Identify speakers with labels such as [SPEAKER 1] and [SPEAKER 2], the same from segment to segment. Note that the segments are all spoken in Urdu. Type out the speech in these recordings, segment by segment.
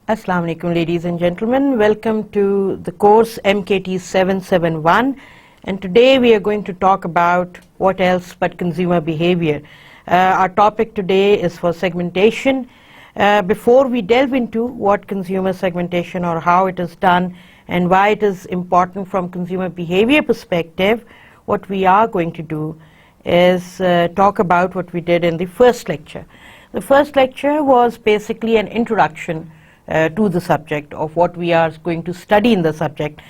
[SPEAKER 1] Assalamu alaikum, ladies and gentlemen. Welcome to the course MKT 771, and today we are going to talk about what else but consumer behavior. Our topic today is for segmentation. Before we delve into what consumer segmentation or how it is done and why it is important from consumer behavior perspective, what we are going to do is talk about what we did in the first lecture. The first lecture was basically an introduction to the subject of what we are going to study in the subject,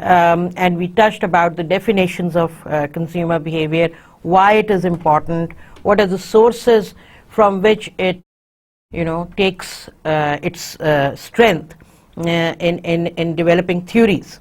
[SPEAKER 1] and we touched about the definitions of consumer behavior, why it is important, what are the sources from which it takes its strength in developing theories.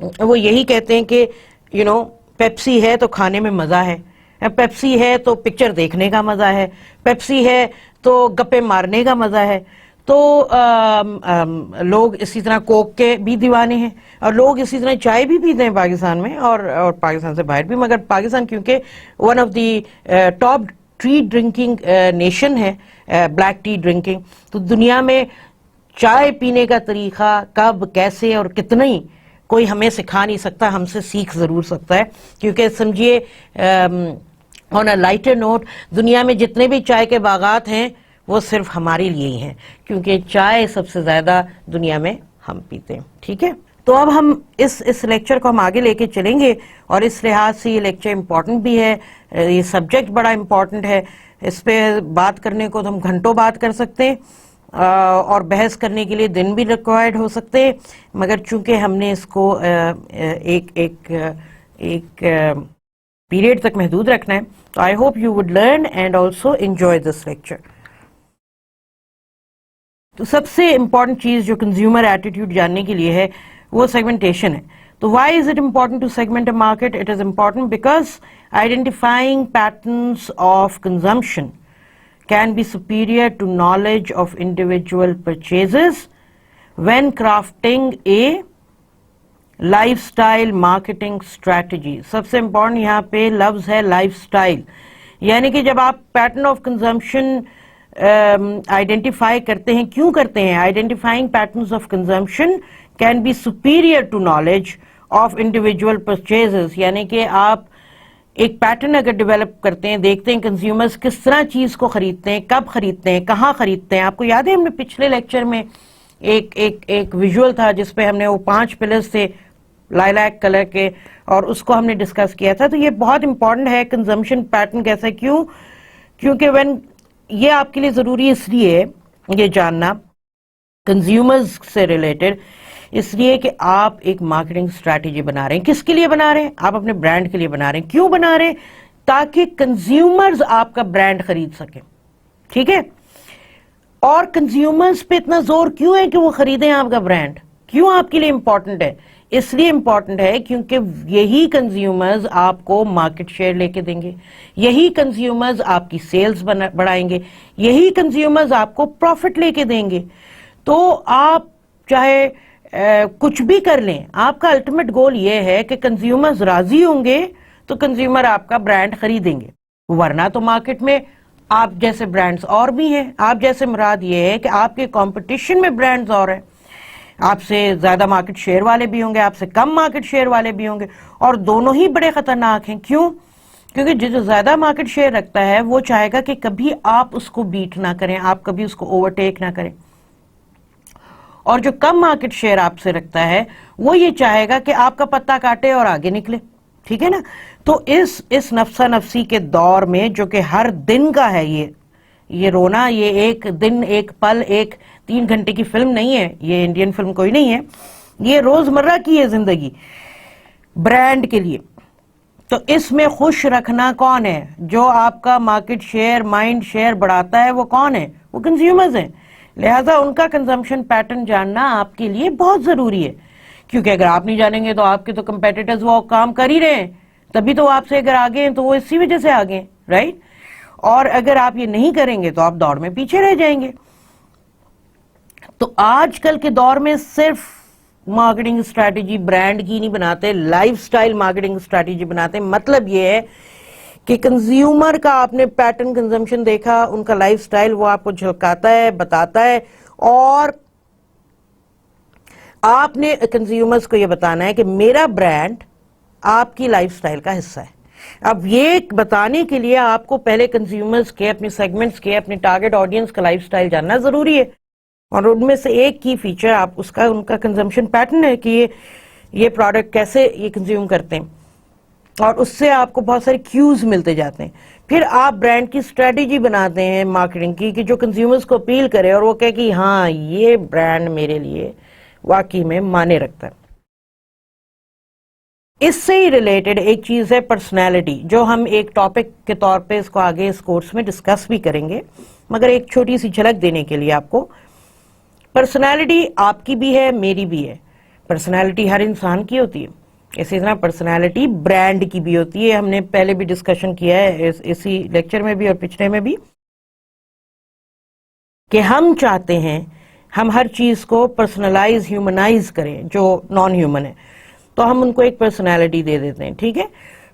[SPEAKER 1] وہ یہی کہتے ہیں کہ پیپسی ہے تو کھانے میں مزہ ہے، پیپسی ہے تو پکچر دیکھنے کا مزہ ہے، پیپسی ہے تو گپے مارنے کا مزہ ہے. تو لوگ اسی طرح کوک کے بھی دیوانے ہیں، اور لوگ اسی طرح چائے بھی پیتے ہیں پاکستان میں اور پاکستان سے باہر بھی، مگر پاکستان کیونکہ one of the top T drinking nation ہے، بلیک ٹی ڈرنکنگ، تو دنیا میں چائے پینے کا طریقہ کب، کیسے اور کتنی کوئی ہمیں سکھا نہیں سکتا، ہم سے سیکھ ضرور سکتا ہے. کیونکہ سمجھیے آن اے لائٹر نوٹ، دنیا میں جتنے بھی چائے کے باغات ہیں وہ صرف ہمارے لیے ہی ہیں، کیونکہ چائے سب سے زیادہ دنیا میں ہم پیتے ہیں. ٹھیک ہے، تو اب ہم اس لیکچر کو ہم آگے لے کے چلیں گے، اور اس لحاظ سے یہ لیکچر امپورٹنٹ بھی ہے، یہ سبجیکٹ بڑا امپورٹنٹ ہے. اس پہ بات کرنے کو تو ہم گھنٹوں بات کر سکتے ہیں، اور بحث کرنے کے لیے دن بھی ریکوائرڈ ہو سکتے ہیں، مگر چونکہ ہم نے اس کو ایک پیریڈ تک محدود رکھنا ہے، تو I hope you would learn and also enjoy this lecture. تو سب سے امپورٹنٹ چیز جو کنزیومر ایٹیٹیوڈ جاننے کے لیے ہے وہ سیگمنٹیشن ہے. تو why is it important to segment a market? It is important because identifying patterns of consumption can be superior to knowledge of individual purchases when crafting a lifestyle marketing strategy. سب سے امپورٹنٹ یہاں پہ لفظ ہے لائف سٹائل، یعنی کہ جب آپ پیٹرن آف کنزمپشن آئیڈینٹیفائی کرتے ہیں، کیوں کرتے ہیں؟ Identifying patterns of consumption can be superior to knowledge of individual purchases، یعنی کہ آپ ایک پیٹرن اگر ڈیولپ کرتے ہیں، دیکھتے ہیں کنزیومرز کس طرح چیز کو خریدتے ہیں، کب خریدتے ہیں، کہاں خریدتے ہیں. آپ کو یاد ہے ہم نے پچھلے لیکچر میں ایک ویژول تھا جس پہ ہم نے وہ 5 پلرز تھے لائلیک کلر کے، اور اس کو ہم نے ڈسکس کیا تھا. تو یہ بہت امپورٹنٹ ہے کنزمپشن پیٹرن کیسا. کیونکہ یہ آپ کے لیے ضروری اس لیے یہ جاننا کنزیومرز سے ریلیٹڈ، اس لیے کہ آپ ایک مارکیٹنگ اسٹریٹجی بنا رہے ہیں. کس کے لیے بنا رہے ہیں؟ آپ اپنے برانڈ کے لیے بنا رہے ہیں. کیوں بنا رہے ہیں؟ تاکہ کنزیومرز آپ کا برانڈ خرید سکیں. ٹھیک ہے، اور کنزیومرز پہ اتنا زور کیوں ہے کہ وہ خریدیں آپ کا برانڈ؟ کیوں آپ کے لیے امپورٹنٹ ہے؟ اس لیے امپورٹنٹ ہے کیونکہ یہی کنزیومرز آپ کو مارکیٹ شیئر لے کے دیں گے، یہی کنزیومرز آپ کی سیلز بڑھائیں گے، یہی کنزیومرز آپ کو پروفٹ لے کے دیں گے. تو آپ چاہے کچھ بھی کر لیں، آپ کا الٹیمیٹ گول یہ ہے کہ کنزیومرز راضی ہوں گے تو کنزیومر آپ کا برانڈ خریدیں گے. ورنہ تو مارکیٹ میں آپ جیسے برانڈز اور بھی ہیں. آپ جیسے مراد یہ ہے کہ آپ کے کمپٹیشن میں برانڈز اور ہیں، آپ سے زیادہ مارکیٹ شیئر والے بھی ہوں گے، آپ سے کم مارکیٹ شیئر والے بھی ہوں گے، اور دونوں ہی بڑے خطرناک ہیں. کیوں؟ کیونکہ جو زیادہ مارکیٹ شیئر رکھتا ہے وہ چاہے گا کہ کبھی آپ اس کو بیٹ نہ کریں، آپ کبھی اس کو اوورٹیک نہ کریں. اور جو کم مارکیٹ شیئر آپ سے رکھتا ہے وہ یہ چاہے گا کہ آپ کا پتہ کاٹے اور آگے نکلے. ٹھیک ہے نا؟ تو اس نفسا نفسی کے دور میں جو کہ ہر دن کا ہے، یہ رونا، یہ ایک دن، ایک پل، ایک 3 گھنٹے کی فلم نہیں ہے، یہ انڈین فلم کوئی نہیں ہے، یہ روزمرہ کی ہے زندگی برانڈ کے لیے. تو اس میں خوش رکھنا کون ہے؟ جو آپ کا مارکیٹ شیئر، مائنڈ شیئر بڑھاتا ہے وہ کون ہے؟ وہ کنزیومرز ہیں. لہٰذا ان کا کنزمپشن پیٹرن جاننا آپ کے لیے بہت ضروری ہے، کیونکہ اگر آپ نہیں جانیں گے تو آپ کے تو کمپیٹیٹرز وہ کام کر ہی رہے ہیں، تبھی تو آپ سے اگر آگے ہیں تو وہ اسی وجہ سے آگے ہیں، رائٹ؟ اور اگر آپ یہ نہیں کریں گے تو آپ دوڑ میں پیچھے رہ جائیں گے. تو آج کل کے دور میں صرف مارکیٹنگ اسٹریٹجی برانڈ کی نہیں بناتے، لائف سٹائل مارکیٹنگ اسٹریٹجی بناتے. مطلب یہ ہے کہ کنزیومر کا آپ نے پیٹرن کنزمپشن دیکھا، ان کا لائف سٹائل وہ آپ کو جھلکاتا ہے، بتاتا ہے، اور آپ نے کنزیومرز کو یہ بتانا ہے کہ میرا برانڈ آپ کی لائف سٹائل کا حصہ ہے. اب یہ بتانے کے لیے آپ کو پہلے کنزیومرز کے، اپنے سیگمنٹس کے، اپنے ٹارگٹ آڈینس کا لائف سٹائل جاننا ضروری ہے. اور ان میں سے ایک کی فیچر آپ ان کا کنزمپشن پیٹرن ہے کہ یہ پروڈکٹ کیسے یہ کنزیوم کرتے ہیں، اور اس سے آپ کو بہت سارے کیوز ملتے جاتے ہیں. پھر آپ برانڈ کی اسٹریٹجی بناتے ہیں مارکیٹنگ کی کہ جو کنزیومرز کو اپیل کرے اور وہ کہے کہ ہاں یہ برانڈ میرے لیے واقعی میں معنی رکھتا ہے. اس سے ہی ریلیٹڈ ایک چیز ہے پرسنالٹی، جو ہم ایک ٹاپک کے طور پہ اس کو آگے اس کورس میں ڈسکس بھی کریں گے، مگر ایک چھوٹی سی جھلک دینے کے لیے آپ کو، پرسنالٹی آپ کی بھی ہے، میری بھی ہے. پرسنالٹی ہر انسان کی ہوتی ہے، اسی طرح پرسنالٹی برانڈ کی بھی ہوتی ہے. ہم نے پہلے بھی ڈسکشن کیا ہے اسی لیکچر میں بھی اور پچھلے میں بھی، کہ ہم چاہتے ہیں ہم ہر چیز کو پرسنلائز ہیومنائز کریں جو نان ہیومن ہے، تو ہم ان کو ایک پرسنالٹی دے دیتے ہیں. ٹھیک ہے،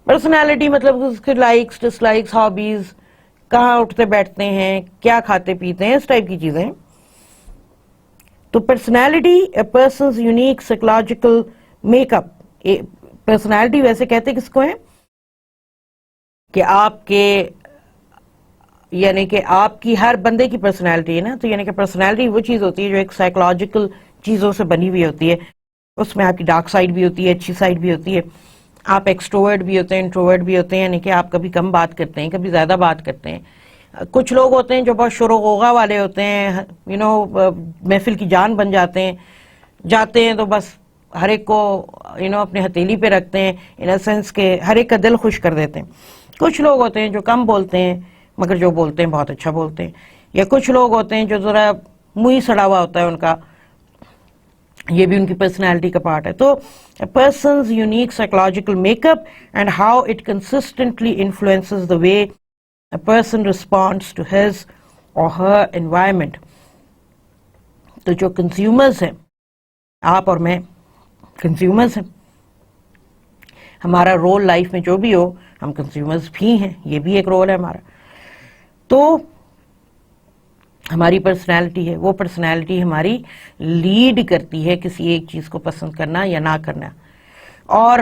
[SPEAKER 1] پرسنالٹی مطلب اس کے لائکس ڈس لائکس، ہابیز، کہاں اٹھتے بیٹھتے ہیں، کیا کھاتے پیتے ہیں، اس ٹائپ کی چیزیں. تو personality a person's unique psychological make up. Personality ویسے کہتے کس کو ہے کہ آپ کے یعنی کہ آپ کی ہر بندے کی پرسنالٹی ہے نا، تو یعنی کہ پرسنالٹی وہ چیز ہوتی ہے جو ایک سائیکولوجیکل چیزوں سے بنی ہوئی ہوتی ہے. اس میں آپ کی ڈارک سائڈ بھی ہوتی ہے، اچھی سائڈ بھی ہوتی ہے. آپ ایکسٹروورٹ بھی ہوتے ہیں، انٹروورٹ بھی ہوتے ہیں، یعنی کہ آپ کبھی کم بات کرتے ہیں، کبھی زیادہ بات کرتے ہیں. کچھ لوگ ہوتے ہیں جو بہت شور و غوغا والے ہوتے ہیں، محفل کی جان بن جاتے ہیں تو بس ہر ایک کو اپنے ہتھیلی پہ رکھتے ہیں، ان اے سینس کہ ہر ایک کا دل خوش کر دیتے ہیں. کچھ لوگ ہوتے ہیں جو کم بولتے ہیں مگر جو بولتے ہیں بہت اچھا بولتے ہیں. یا کچھ لوگ ہوتے ہیں جو ذرا منہ سڑا ہوا ہوتا ہے ان کا، یہ بھی ان کی پرسنالٹی کا پارٹ ہے. تو person's unique psychological make up and how it consistently influences the way a person responds to his or her environment. تو جو کنزیومرز ہیں، آپ اور میں کنزیومرز ہیں، ہمارا رول لائف میں جو بھی ہو ہم کنزیومرز بھی ہیں، یہ بھی ایک رول ہے ہمارا. تو ہماری پرسنالٹی ہے، وہ پرسنالٹی ہماری لیڈ کرتی ہے کسی ایک چیز کو پسند کرنا یا نہ کرنا. اور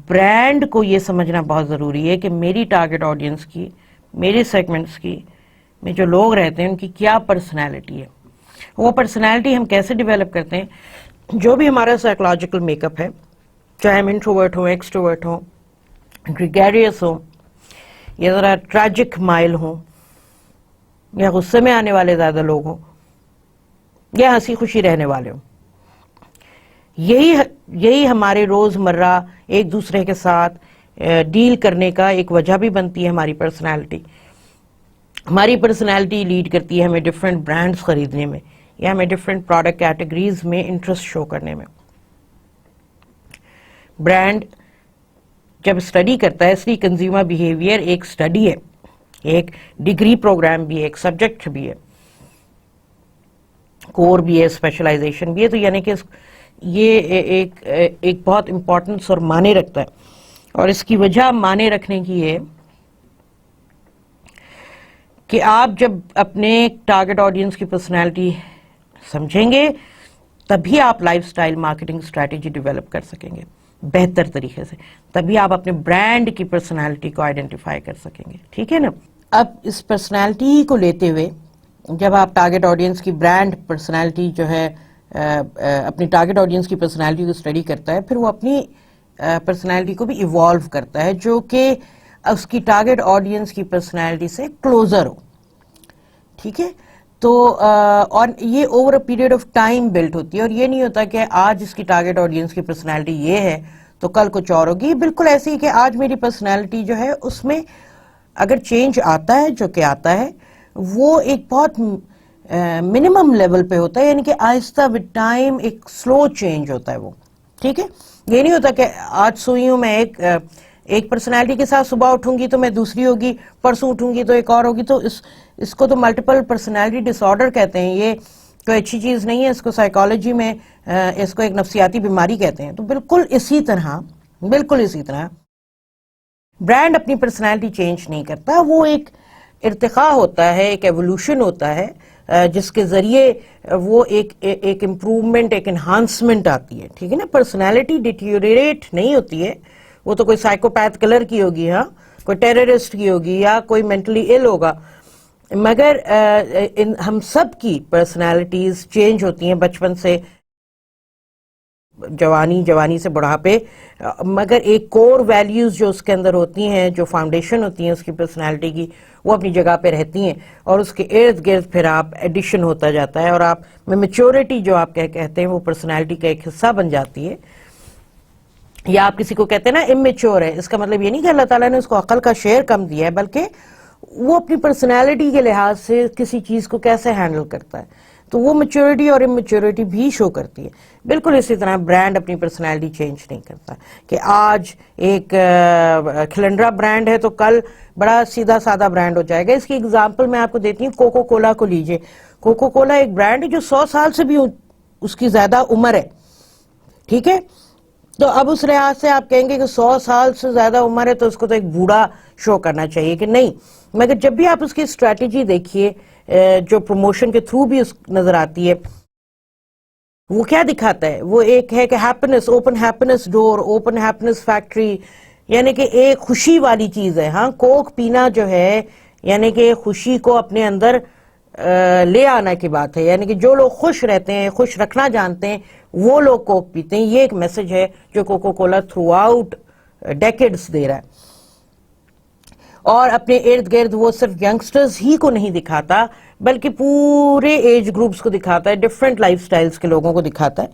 [SPEAKER 1] برانڈ کو یہ سمجھنا بہت ضروری ہے کہ میری ٹارگٹ آڈینس کی، میرے سیگمنٹس کی میں جو لوگ رہتے ہیں ان کی کیا پرسنالٹی ہے. وہ پرسنالٹی ہم کیسے ڈیولپ کرتے ہیں؟ جو بھی ہمارا سائیکولوجیکل میک اپ ہے، چاہے ہم انٹروورٹ ہوں، ایکسٹروورٹ ہوں، گریگیریس ہوں، یا ذرا ٹریجک مائل ہوں، یا غصے میں آنے والے زیادہ لوگ ہوں، یا ہنسی خوشی رہنے والے ہوں، یہی ہمارے روز مرہ ایک دوسرے کے ساتھ ڈیل کرنے کا ایک وجہ بھی بنتی ہے ہماری پرسنالٹی. ہماری پرسنالٹی لیڈ کرتی ہے ہمیں ڈفرینٹ برانڈز خریدنے میں، یا ہمیں ڈفرینٹ پروڈکٹ کیٹیگریز میں انٹرسٹ شو کرنے میں. برانڈ جب اسٹڈی کرتا ہے، اس لیے کنزیومر بیہیویئر ایک اسٹڈی ہے، ایک ڈگری پروگرام بھی ہے، ایک سبجیکٹ بھی ہے، کور بھی ہے، اسپیشلائزیشن بھی ہے. تو یعنی کہ یہ ایک بہت امپورٹنس اور معنی رکھتا ہے. اور اس کی وجہ معنی رکھنے کی ہے کہ آپ جب اپنے ٹارگٹ آڈینس کی پرسنالٹی سمجھیں گے تبھی آپ life style marketing strategy develop کر سکیں گے بہتر طریقے سے، تبھی آپ اپنے برانڈ کی پرسنالٹی کو آئیڈینٹیفائی کر سکیں گے. ٹھیک ہے نا؟ اب اس پرسنالٹی کو لیتے ہوئے جب آپ ٹارگٹ آڈینس کی برانڈ پرسنالٹی جو ہے اپنی ٹارگٹ آڈینس کی پرسنالٹی کو اسٹڈی کرتا ہے، پھر وہ اپنی پرسنالٹی کو بھی ایوالو کرتا ہے جو کہ اس کی ٹارگٹ آڈینس کی پرسنالٹی سے کلوزر ہو. ٹھیک ہے؟ تو اور یہ over a period of time built ہوتی ہے، اور یہ نہیں ہوتا کہ آج اس کی ٹارگٹ آڈینس کی پرسنالٹی یہ ہے تو کل کچھ اور ہوگی. بالکل ایسے ہی کہ آج میری پرسنالٹی جو ہے اس میں اگر چینج آتا ہے، جو کہ آتا ہے، وہ ایک بہت منیمم لیول پہ ہوتا ہے، یعنی کہ آہستہ ود ٹائم ایک سلو چینج ہوتا ہے وہ. ٹھیک ہے؟ یہ نہیں ہوتا کہ آج سوئی ہوں میں ایک پرسنالٹی کے ساتھ، صبح اٹھوں گی تو میں دوسری ہوگی، پرسوں اٹھوں گی تو ایک اور ہوگی. تو اس کو تو ملٹیپل پرسنالٹی ڈس آرڈر کہتے ہیں. یہ کوئی اچھی چیز نہیں ہے، اس کو سائیکالوجی میں اس کو ایک نفسیاتی بیماری کہتے ہیں. تو بالکل اسی طرح برانڈ اپنی پرسنالٹی چینج نہیں کرتا، وہ ایک ارتقاء ہوتا ہے، ایک ایوولوشن ہوتا ہے جس کے ذریعے وہ ایک امپروومنٹ، ایک انہانسمنٹ آتی ہے. ٹھیک ہے نا؟ پرسنالٹی ڈیٹیوریٹ نہیں ہوتی ہے. وہ تو کوئی سائیکوپیتھ کلر کی ہوگی، ہاں، کوئی ٹیررسٹ کی ہوگی، یا کوئی مینٹلی ال ہوگا، مگر ہم سب کی پرسنالٹیز چینج ہوتی ہیں بچپن سے جوانی سے بڑھاپے. مگر ایک کور ویلیوز جو اس کے اندر ہوتی ہیں، جو فاؤنڈیشن ہوتی ہیں اس کی پرسنالٹی کی، وہ اپنی جگہ پہ رہتی ہیں، اور اس کے ارد گرد پھر آپ ایڈیشن ہوتا جاتا ہے، اور آپ میں میچورٹی جو آپ کہتے ہیں وہ پرسنالٹی کا ایک حصہ بن جاتی ہے. یا آپ کسی کو کہتے ہیں نا امیچور ہے، اس کا مطلب یہ نہیں کہ اللہ تعالیٰ نے اس کو عقل کا شیئر کم دیا ہے، بلکہ وہ اپنی پرسنالٹی کے لحاظ سے کسی چیز کو کیسے ہینڈل کرتا ہے. تو وہ میچورٹی اور امیچورٹی بھی شو کرتی ہے. بالکل اسی طرح برانڈ اپنی پرسنالٹی چینج نہیں کرتا کہ آج ایک کھلنڈرا برانڈ ہے تو کل بڑا سیدھا سادہ برانڈ ہو جائے گا. اس کی اگزامپل میں آپ کو دیتی ہوں, کوکو کولا کو لیجئے. کوکو کولا ایک برانڈ ہے جو 100 سال سے بھی اس کی زیادہ عمر ہے, ٹھیک ہے. تو اب اس لحاظ سے آپ کہیں گے کہ 100 سال سے زیادہ عمر ہے تو اس کو تو ایک بوڑھا شو کرنا چاہیے, کہ نہیں. مگر جب بھی آپ اس کی اسٹریٹجی دیکھیے جو پروموشن کے تھرو بھی نظر آتی ہے, وہ کیا دکھاتا ہے؟ وہ ایک ہے کہ ہیپینس, اوپن ہیپینس ڈور, اوپن ہیپینس فیکٹری, یعنی کہ ایک خوشی والی چیز ہے. ہاں, کوک پینا جو ہے یعنی کہ خوشی کو اپنے اندر لے آنا کی بات ہے. یعنی کہ جو لوگ خوش رہتے ہیں, خوش رکھنا جانتے ہیں, وہ لوگ کوک پیتے ہیں. یہ ایک میسج ہے جو Coca Cola throughout decades دے رہا ہے. اور اپنے ارد گرد وہ صرف ینگسٹرز ہی کو نہیں دکھاتا بلکہ پورے ایج گروپس کو دکھاتا ہے, ڈفرینٹ لائف سٹائلز کے لوگوں کو دکھاتا ہے.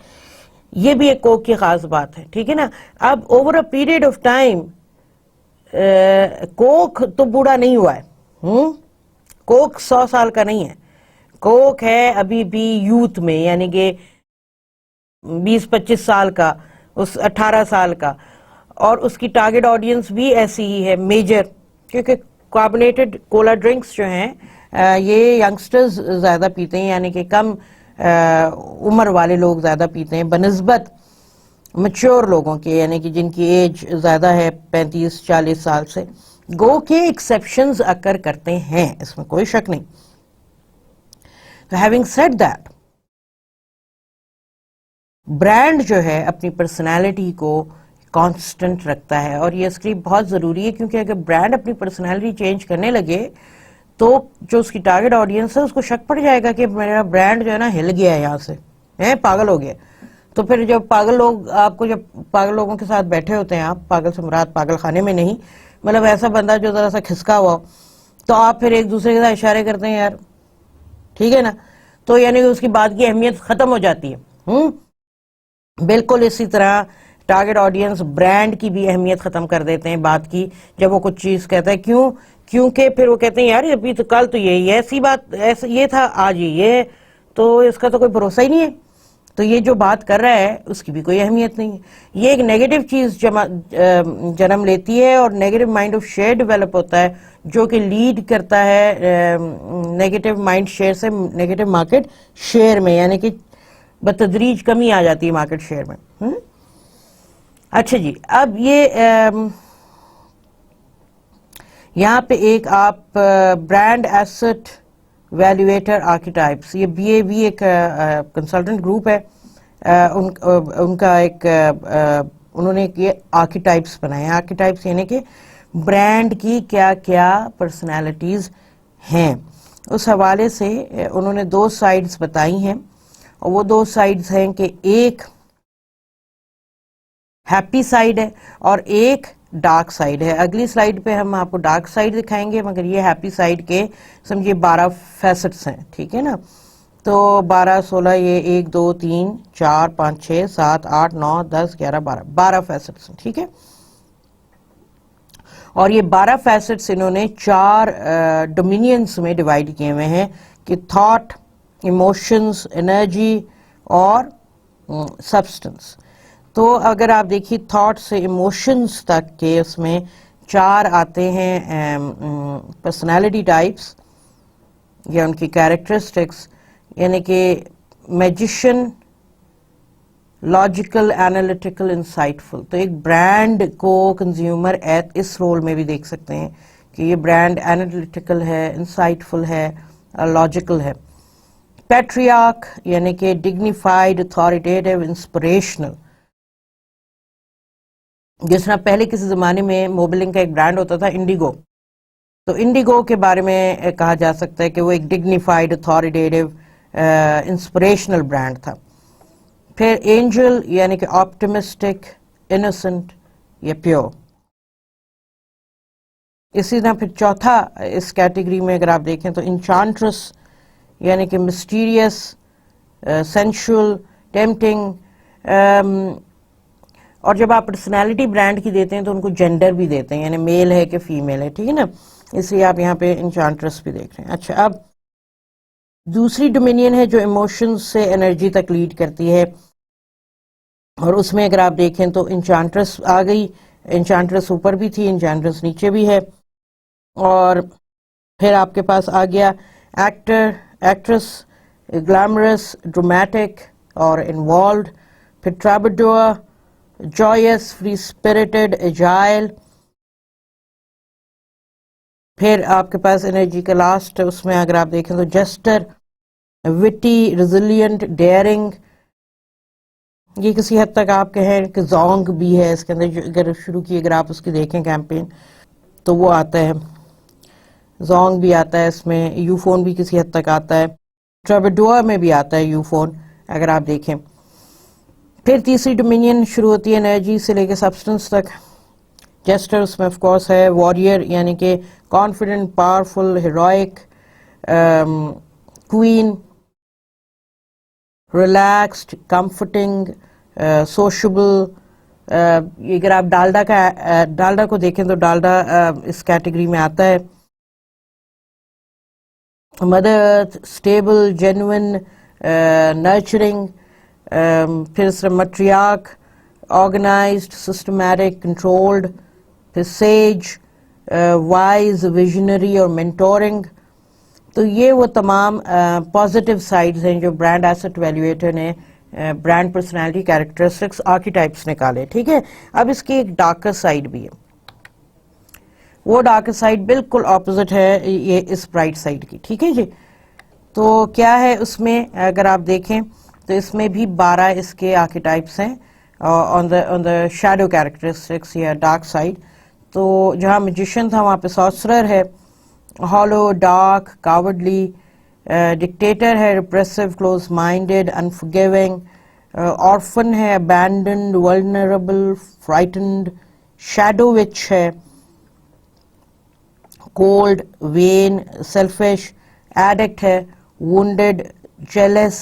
[SPEAKER 1] یہ بھی ایک کوک کی خاص بات ہے, ٹھیک ہے نا. اب over a period of time Coke تو بوڑھا نہیں ہوا ہے. کوک 100 سال کا نہیں ہے. کوک ہے ابھی بھی یوتھ میں, یعنی کہ 20-25 سال کا, 18 سال کا, اور اس کی ٹارگٹ آڈینس بھی ایسی ہی ہے میجر, کیونکہ کاربونیٹڈ کولا ڈرنکس جو ہیں یہ ینگسٹرز زیادہ پیتے ہیں, یعنی کہ کم عمر والے لوگ زیادہ پیتے ہیں بنسبت میچور لوگوں کے, یعنی کہ جن کی ایج زیادہ ہے 35-40 سال سے. گو کے ایکسیپشنز اکر کرتے ہیں, اس میں کوئی شک نہیں. ہیونگ سیڈ دیٹ, برانڈ جو ہے اپنی پرسنالٹی کو کانسٹنٹ رکھتا ہے, اور یہ اس کے لیے بہت ضروری ہے, کیونکہ اگر برانڈ اپنی پرسنالٹی چینج کرنے لگے تو جو اس کی ٹارگٹ آڈینس ہے اس کو شک پڑ جائے گا کہ میرا برانڈ جو ہے نا ہل گیا ہے, یہاں سے پاگل ہو گیا. تو پھر جب پاگل لوگ آپ کو, جب پاگل لوگوں کے ساتھ بیٹھے ہوتے ہیں آپ, پاگل سے مراد پاگل خانے میں نہیں, مطلب ایسا بندہ جو ذرا سا کھسکا ہوا, تو آپ پھر ایک دوسرے کے ساتھ اشارے کرتے ہیں یار, ٹھیک ہے نا, تو یعنی کہ اس کی بات کی اہمیت ختم ہو جاتی ہے. بالکل اسی طرح ٹارگٹ آڈینس برانڈ کی بھی اہمیت ختم کر دیتے ہیں بات کی, جب وہ کچھ چیز کہتا ہے. کیوں؟ کیونکہ پھر وہ کہتے ہیں یار ابھی تو کل تو یہی ایسی بات, ایسا یہ تھا, آج یہ ہے, تو اس کا تو کوئی بھروسہ ہی نہیں ہے. تو یہ جو بات کر رہا ہے اس کی بھی کوئی اہمیت نہیں ہے. یہ ایک نیگیٹو چیز جنم لیتی ہے, اور negative mind of share develop ہوتا ہے, جو کہ لیڈ کرتا ہے نیگیٹو مائنڈ شیئر سے نیگیٹو مارکیٹ شیئر میں, یعنی کہ بتدریج کمی آ جاتی ہے مارکیٹ شیئر میں. اچھا جی, اب یہ یہاں پہ ایک آپ برانڈ ایسٹ ویلیویٹر آرکیٹائپس, یہ BAV ایک کنسلٹنٹ گروپ ہے, ان کا ایک انہوں نے یہ آرکیٹائپس بنائے ہیں. آرکیٹائپس یعنی کہ برانڈ کی کیا کیا پرسنالٹیز ہیں. اس حوالے سے انہوں نے 2 سائیڈز بتائی ہیں, اور وہ 2 سائیڈز ہیں کہ ایک ہیپی سائیڈ ہے اور ایک ڈارک سائیڈ ہے. اگلی سلائیڈ پہ ہم آپ کو ڈارک سائیڈ دکھائیں گے, مگر یہ ہیپی سائیڈ کے سمجھیے 12 فیسٹس ہیں, ٹھیک ہے نا. تو 12 16 یہ 1 2 3 4 5 6 7 8 9 10 11 12 فیسٹس ہیں, ٹھیک ہے. اور یہ 12 فیسٹس انہوں نے 4 ڈومینینز میں ڈیوائیڈ کیے ہوئے ہیں, کہ تھاٹ, ایموشنز, انرجی اور سبسٹنس. تو اگر آپ دیکھیے تھاٹ سے ایموشنز تک کے اس میں 4 آتے ہیں پرسنالٹی ٹائپس یا ان کی کیریکٹرسٹکس, یعنی کہ میجیشین, لاجیکل, اینالیٹیکل, انسائٹفل. تو ایک برانڈ کو کنزیومر اس رول میں بھی دیکھ سکتے ہیں کہ یہ برانڈ اینالیٹیکل ہے, انسائٹفل ہے, لاجیکل ہے. پیٹریارک یعنی کہ ڈگنیفائڈ, اتھارٹیٹیو, انسپریشنل. جس طرح پہلے کسی زمانے میں موبلنگ کا ایک برانڈ ہوتا تھا انڈیگو, تو انڈیگو کے بارے میں کہا جا سکتا ہے کہ وہ ایک ڈگنیفائڈ, اتھارٹیٹیو, انسپریشنل برانڈ تھا. پھر اینجل یعنی کہ آپٹمسٹک, انوسنٹ یا پیور. اسی طرح پھر چوتھا اس کیٹیگری میں اگر آپ دیکھیں تو انچانٹرس یعنی کہ مسٹیریس, سینشول, ٹیمپٹنگ. اور جب آپ پرسنالٹی برانڈ کی دیتے ہیں تو ان کو جینڈر بھی دیتے ہیں, یعنی میل ہے کہ فیمیل ہے, ٹھیک ہے نا. اس لیے آپ یہاں پہ انچانٹرس بھی دیکھ رہے ہیں. اچھا, اب دوسری ڈومینین ہے جو ایموشنز سے انرجی تک لیڈ کرتی ہے، اور اس میں اگر آپ دیکھیں تو انچانٹرس آ گئی، انچانٹرس اوپر بھی تھی، انچانٹرس نیچے بھی ہے، اور پھر آپ کے پاس آ گیا ایکٹر، ایکٹریس، گلیمرس، ڈرامیٹک اور انوالوڈ، پھر ٹرابڈور، جویس، فری اسپرٹڈ، ایجائل، پھر آپ کے پاس انرجی کا لاسٹ اس میں اگر آپ دیکھیں تو جسٹر، وٹی، ریزیلینٹ، ڈیئرنگ، یہ کسی حد تک آپ کہیں کہ زونگ بھی ہے اس کے اندر، اگر شروع کی اگر آپ اس کی دیکھیں کیمپین تو وہ آتا ہے، زونگ بھی آتا ہے اس میں، یو فون بھی کسی حد تک آتا ہے، ٹرابڈور میں بھی آتا ہے یو فون اگر آپ دیکھیں۔ پھر تیسری ڈومینین شروع ہوتی ہے انرجی سے لے کے سبسٹنس تک، جیسٹر اس میں آف کورس ہے، وارئر یعنی کہ confident, powerful, heroic, queen, relaxed, comforting, sociable, اگر آپ ڈالڈا کو دیکھیں تو ڈالڈا اس کیٹیگری میں آتا ہے، مدر، اسٹیبل، جینوئن، نرچرنگ، پھر اس میں مٹریارک، آرگنائزڈ، سسٹمیٹک، کنٹرولڈ، پھر سیج، وائز، ویژنری اور مینٹورنگ۔ تو یہ وہ تمام پازیٹیو سائڈز ہیں جو برانڈ ایسٹ ویلیویٹر نے برانڈ پرسنالٹی کیریکٹرسٹکس آرکیٹائپس نکالے، ٹھیک ہے۔ اب اس کی ایک ڈارکر سائڈ بھی ہے، وہ ڈارک سائڈ بالکل اپوزٹ ہے یہ اس برائٹ سائڈ کی، ٹھیک ہے جی۔ تو کیا ہے اس میں اگر آپ دیکھیں تو اس میں بھی 12 اس کے آرکیٹائپس ہیں آن دا شیڈو کیریکٹرسٹکس یا ڈارک سائڈ۔ تو جہاں میجیشین تھا وہاں پہ سارسرر ہے، ہالو، ڈارک، کاورڈلی، ڈکٹیٹر ہے، ریپریسو، کلوز مائنڈڈ، انفرگیونگ، آرفن ہے، ابینڈنڈ، ولنریبل، فرائٹنڈ، شیڈو وچ ہے، کولڈ، وین، سیلفش، ایڈکٹ ہے، وونڈڈ، جیلس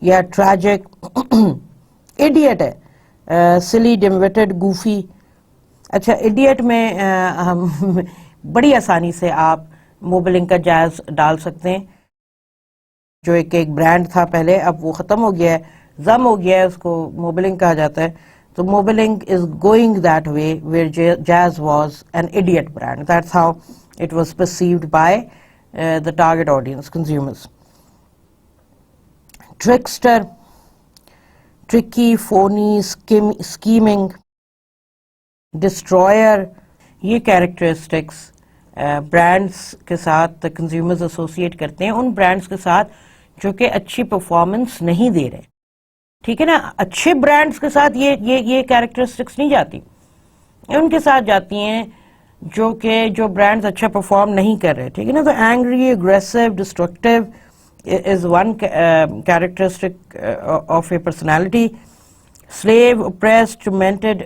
[SPEAKER 1] یا ٹریجک، ایڈیٹ ہے، سلی، ڈیمویٹڈ، گوفی۔ اچھا ایڈیٹ میں بڑی آسانی سے آپ موبلنگ کا جائز ڈال سکتے ہیں، جو ایک برانڈ تھا پہلے، اب وہ ختم ہو گیا ہے، زم ہو گیا ہے، اس کو موبلنگ کہا جاتا ہے۔ تو Mobilink is going that way where Jazz was an edit brand, that's how it was perceived by the target audience, consumers. Trickster, tricky, phony, scheming, destroyer، یہ characteristics برانڈس کے ساتھ consumers associate کرتے ہیں ان برانڈس کے ساتھ جو کہ اچھی پرفارمنس نہیں دے رہے، ٹھیک ہے نا۔ اچھے برانڈس کے ساتھ یہ characteristics نہیں جاتی، ان کے ساتھ جاتی ہیں جو برانڈز اچھا پرفارم نہیں کر رہے، ٹھیک ہے نا۔ تو angry, aggressive, destructive is one characteristic of a personality, slave, oppressed, tormented,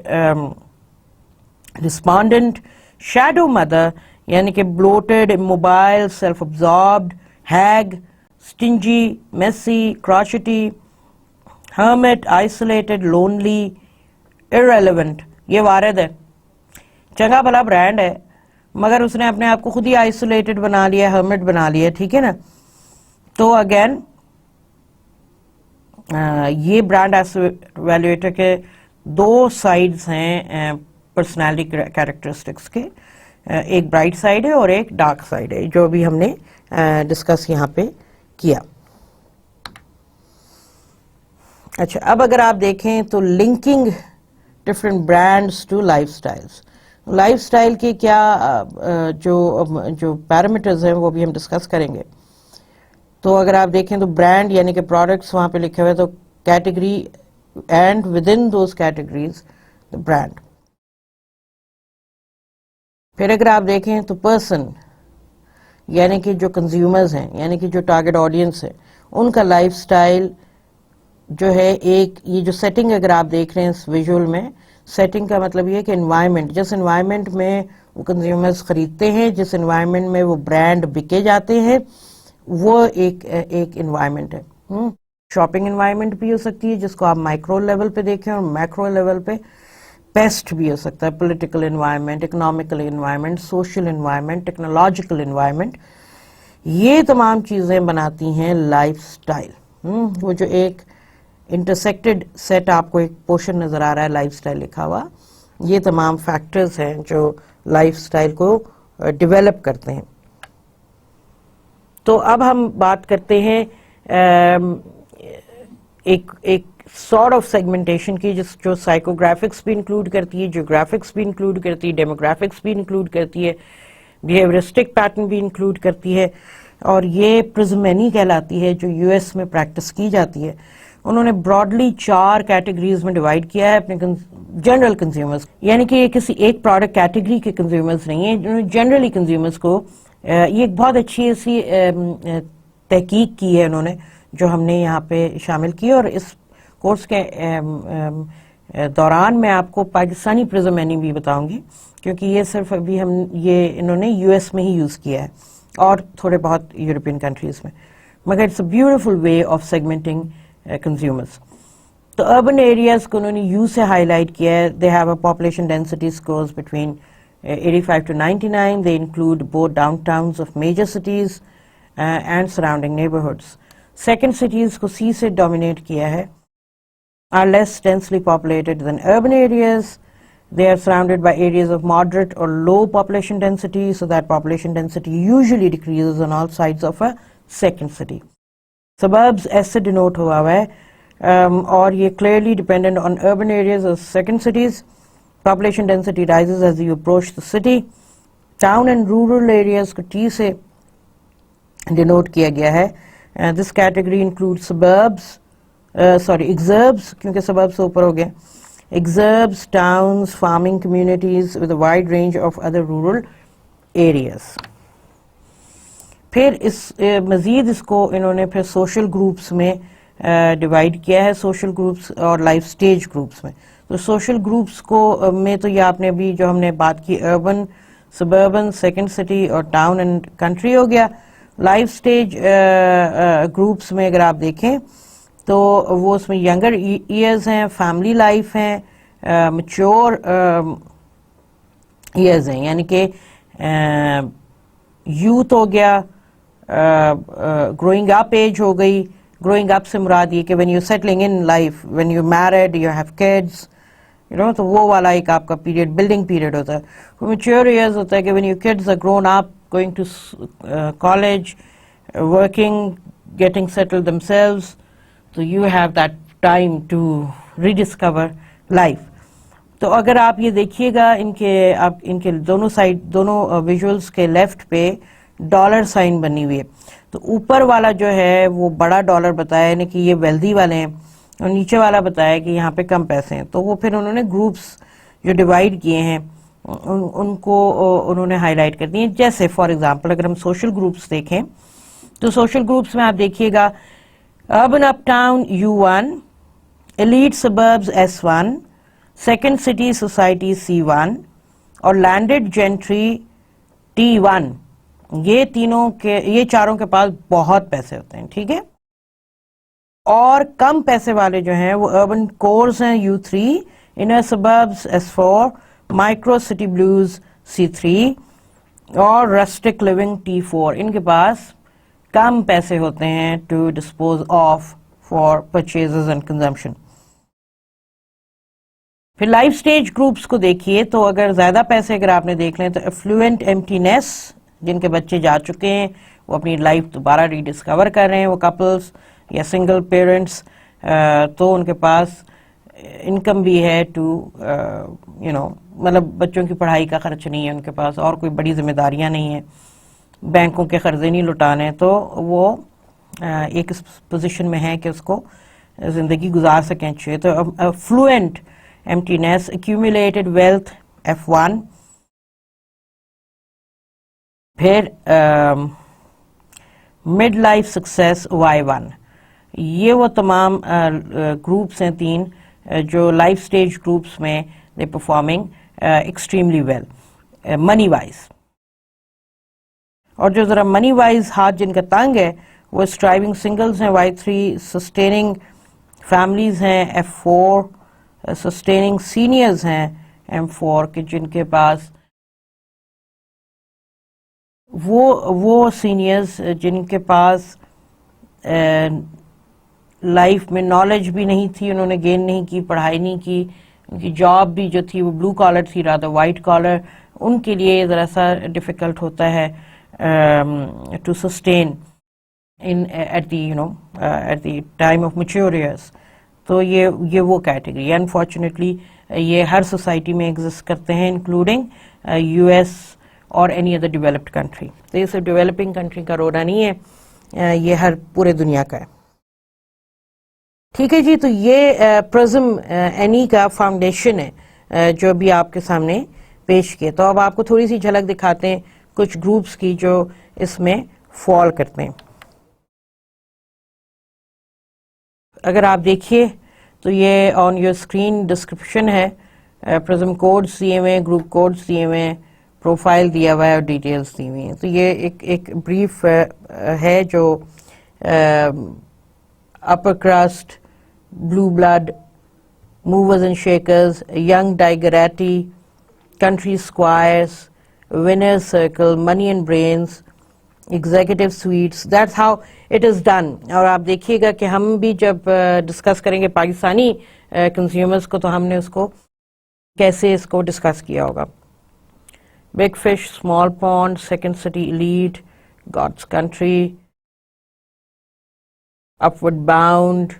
[SPEAKER 1] despondent, shadow mother یعنی کہ bloated, mobile, self absorbed, hag, stingy, messy, crotchety, hermit, isolated, lonely, irrelevant۔ یہ وارد ہے، چنگا بھلا برانڈ ہے مگر اس نے اپنے آپ کو خود ہی آئسولیٹڈ بنا لیا، ہرمٹ بنا لیا، ٹھیک ہے نا۔ تو اگین یہ برانڈ ایویلویٹر کے دو سائیڈز ہیں پرسنالٹی کیریکٹرسٹکس کے، ایک برائٹ سائیڈ ہے اور ایک ڈارک سائیڈ ہے، جو بھی ہم نے ڈسکس یہاں پہ کیا۔ اچھا اب اگر آپ دیکھیں تو linking different brands to lifestyles, lifestyle کے کیا جو پیرامیٹرز ہیں وہ بھی ہم ڈسکس کریں گے۔ تو اگر آپ دیکھیں تو برانڈ یعنی کہ پروڈکٹس وہاں پہ لکھے ہوئے، تو category and with in those categories the brand. پھر اگر آپ دیکھیں تو پرسن یعنی کہ جو کنزیومرز ہیں، یعنی کہ جو ٹارگٹ آڈینس ہے، ان کا لائف سٹائل جو ہے، ایک یہ جو سیٹنگ اگر آپ دیکھ رہے ہیں اس ویژول میں، سیٹنگ کا مطلب یہ ہے کہ انوائرمنٹ، جس انوائرمنٹ میں وہ کنزیومرز خریدتے ہیں، جس انوائرمنٹ میں وہ برانڈ بکے جاتے ہیں، وہ ایک انوائرمنٹ ہے۔ شاپنگ انوائرمنٹ بھی ہو سکتی ہے جس کو آپ مائکرو لیول پہ دیکھیں، اور میکرو لیول پہ پیسٹ بھی ہو سکتا ہے، political environment, economical environment, social environment, technological environment, یہ تمام چیزیں بناتی ہیں لائف سٹائل. وہ جو ایک انٹرسیکٹڈ سیٹ آپ کو ایک پورشن نظر آ رہا ہے لائف سٹائل لکھا ہوا, یہ تمام فیکٹرز ہیں جو لائف سٹائل کو ڈیولپ کرتے ہیں. تو اب ہم بات کرتے ہیں ایک سارٹ آف سیگمنٹیشن کی, جو سائیکوگرافکس بھی انکلوڈ کرتی ہے, جیوگرافکس بھی انکلوڈ کرتی ہے, ڈیموگرافکس بھی انکلوڈ کرتی ہے, بیہیویئرسٹک پیٹرن بھی انکلوڈ کرتی ہے, اور یہ پرزمینی کہلاتی ہے جو یو ایس میں پریکٹس کی جاتی ہے. انہوں نے براڈلی 4 کیٹیگریز میں ڈیوائڈ کیا ہے اپنے جنرل کنزیومرز, یعنی کہ یہ کسی ایک پروڈکٹ کیٹیگری کے کنزیومرز نہیں ہیں, جنہوں نے جنرلی کنزیومرز کو یہ ایک بہت اچھی ایسی تحقیق کی ہے انہوں نے, جو ہم نے یہاں پہ شامل کی, اور اس کورس کے دوران میں آپ کو پاکستانی پرزمینی بھی بتاؤں گی, کیونکہ یہ صرف ابھی یہ انہوں نے یو ایس میں ہی یوز کیا ہے اور تھوڑے بہت یورپین کنٹریز میں, مگر it's a beautiful way of segmenting consumers. تو اربن ایریاز کو انہوں نے یو سے ہائی لائٹ کیا ہے. They have a population density scores between 85 to 99. They include both downtowns of major cities and surrounding neighborhoods. Second cities کو C سے dominate کیا ہے, are less densely populated than urban areas. They are surrounded by areas of moderate or low population density, so that population density usually decreases on all sides of a second city. Suburbs ایسے ڈینوٹ ہوا ہوا ہے, اور یہ clearly dependent on urban areas or second cities. Population density rises as you approach the city. Town and rural areas کو T سے ڈینوٹ کیا گیا ہے. This category includes suburbs, exurbs, کیونکہ suburbs سے اوپر ہو گئے, exurbs, towns, farming communities with a wide range of other rural areas. پھر مزید اس کو انہوں نے پھر سوشل گروپس میں ڈیوائڈ کیا ہے, سوشل گروپس اور لائف سٹیج گروپس میں. تو سوشل گروپس کو میں تو یہ آپ نے ابھی جو ہم نے بات کی اربن, سبربن, سیکنڈ سٹی اور ٹاؤن اینڈ کنٹری ہو گیا. لائف سٹیج گروپس میں اگر آپ دیکھیں تو وہ اس میں ینگر ایئرز ہیں, فیملی لائف ہیں, میچور ایئرز ہیں, یعنی کہ یوتھ ہو گیا, گروئنگ اپ ایج ہو گئی. گروئنگ اپ سے مراد یہ کہ when you're settling in life, when you're married, you have kids, تو وہ والا ایک آپ کا پیریڈ بلڈنگ پیریڈ ہوتا ہے. میچور ایئرز ہوتا ہے کہ when your kids are grown up, going to college, working, getting settled themselves, so you have that time to rediscover life. تو اگر آپ یہ دیکھیے گا ان کے دونوں سائڈ, دونوں ویژولز کے لیفٹ پہ ڈالر سائن بنی ہوئی ہے. تو اوپر والا جو ہے وہ بڑا ڈالر بتایا, یعنی کہ یہ ویلدی والے ہیں, اور نیچے والا بتایا کہ یہاں پہ کم پیسے ہیں. تو وہ پھر انہوں نے گروپس جو ڈیوائڈ کیے ہیں ان کو انہوں نے ہائی لائٹ کر دی ہیں. جیسے فار ایگزامپل اگر ہم سوشل گروپس دیکھیں تو سوشل گروپس میں آپ دیکھیے گا urban uptown U1, elite suburbs S1, second city society C1 اور لینڈڈ جینٹری T1. یہ چاروں کے پاس بہت پیسے ہوتے ہیں, ٹھیک ہے. اور کم پیسے والے جو ہیں وہ اربن کورز ہیں U3, inner suburbs S4, micro city blues C3 اور رسٹک لیونگ T4. ان کے پاس کم پیسے ہوتے ہیں to dispose of for purchases and consumption. پھر لائف سٹیج گروپس کو دیکھیے تو اگر زیادہ پیسے اگر آپ نے دیکھ لیں تو افلوئنٹ ایمٹینس, جن کے بچے جا چکے ہیں وہ اپنی لائف دوبارہ ری ڈسکور کر رہے ہیں, وہ کپلز یا سنگل پیرنٹس, تو ان کے پاس انکم بھی ہے ٹو مطلب بچوں کی پڑھائی کا خرچ نہیں ہے ان کے پاس, اور کوئی بڑی ذمہ داریاں نہیں ہیں, بینکوں کے قرضے نہیں لٹانے, تو وہ ایک پوزیشن میں ہے کہ اس کو زندگی گزار سکیں اچھے. تو افلوئنٹ ایمٹینس, ایکیومولیٹڈ ویلتھ F1. پھر مڈ لائف سکسیس Y1. یہ وہ تمام گروپس ہیں 3 جو لائف سٹیج گروپس میں they performing extremely well money wise. اور جو ذرا منی وائز ہاتھ جن کا تنگ ہے وہ اسٹرائیونگ سنگلز ہیں Y3, سسٹیننگ فیملیز ہیں F4, سسٹیننگ سینئرز ہیں M4 کہ جن کے پاس وہ سینئرز جن کے پاس لائف میں نالج بھی نہیں تھی، انہوں نے گین نہیں کی، پڑھائی نہیں کی، ان کی جاب بھی جو تھی وہ بلو کالر تھی، رادر وائٹ کالر، ان کے لیے ذرا سا ڈیفیکلٹ ہوتا ہے to sustain at the time of mature years. تو یہ وہ کیٹیگری انفارچونیٹلی یہ ہر سوسائٹی میں ایگزسٹ کرتے ہیں، انکلوڈنگ یو ایس اور اینی ادر ڈیولپڈ کنٹری. تو یہ صرف ڈیولپنگ کنٹری کا رونا نہیں ہے، یہ ہر پورے دنیا کا ہے. ٹھیک ہے جی، تو یہ پرزم اینی کا فاؤنڈیشن ہے جو ابھی آپ کے سامنے پیش کیے. تو اب آپ کو تھوڑی سی جھلک دکھاتے ہیں کچھ گروپس کی جو اس میں فال کرتے ہیں. اگر آپ دیکھیے تو یہ آن یور اسکرین ڈسکرپشن ہے، پرزم کوڈز دیے ہوئے ہیں، گروپ کوڈز دیے ہوئے ہیں، پروفائل دیا ہوا ہے اور ڈیٹیلز دی ہوئی ہیں. تو یہ ایک بریف ہے جو upper crust, blue blood, movers and shakers, young digerati, country squires, winners circle, money and brains, executive suites. That's how it is done. اور آپ دیکھیے گا کہ ہم بھی جب ڈسکس کریں گے پاکستانی کنزیومرز کو تو ہم نے اس کو کیسے اس کو ڈسکس کیا ہوگا. Big fish, small pond, second city elite, God's country, upward bound,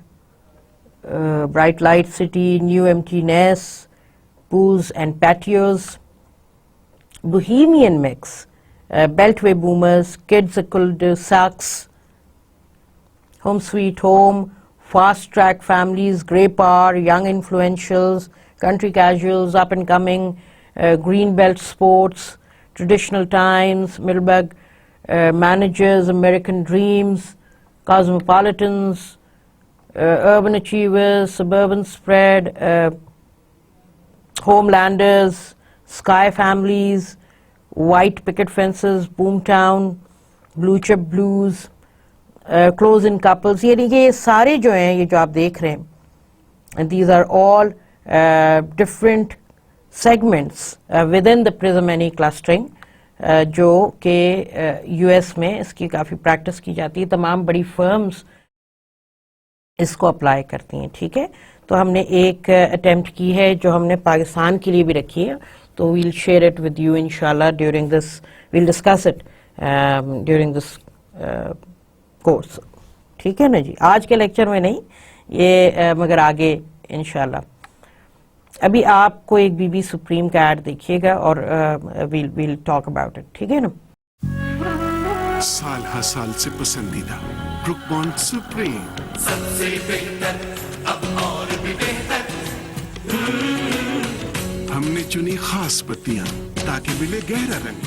[SPEAKER 1] bright light city, new empty nests, pools and patios, bohemian mix, beltway boomers, kids cul-de-sacs, home sweet home, fast track families, grey power, young influentials, country casuals, up and coming, green belt sports, traditional times, Middleburg managers, American dreams, cosmopolitans, urban achievers, suburban spread, homelanders, sky families, white picket fences, boomtown, blue chip blues, close-in couples. یہ سارے جو ہیں یہ جو آپ دیکھ رہے ہیں and these are all different segments within the Prism Any clustering جو کہ یو ایس میں اس کی کافی پریکٹس کی جاتی ہے. تمام بڑی فرمز اس کو اپلائی کرتی ہیں. ٹھیک ہے، تو ہم نے ایک اٹیمپٹ کی ہے جو ہم نے پاکستان کے لیے بھی رکھی ہے. تو we'll share it with you انشاءاللہ during this, we'll discuss it during this course. ٹھیک ہے نا جی، آج کے لیکچر میں نہیں یہ مگر آگے انشاءاللہ. ابھی آپ کو ایک بی بی سپریم کا ایڈ دیکھیے گا اور ویل ٹاک اباؤٹ اٹ. ٹھیک ہے نا.
[SPEAKER 2] سال ہر سال سے پسندیدہ بروک بانڈ سپریم، سب سے بہتر اب اور بھی بہتر. ہم نے چنی خاص پتیاں تاکہ ملے گہرا رنگ،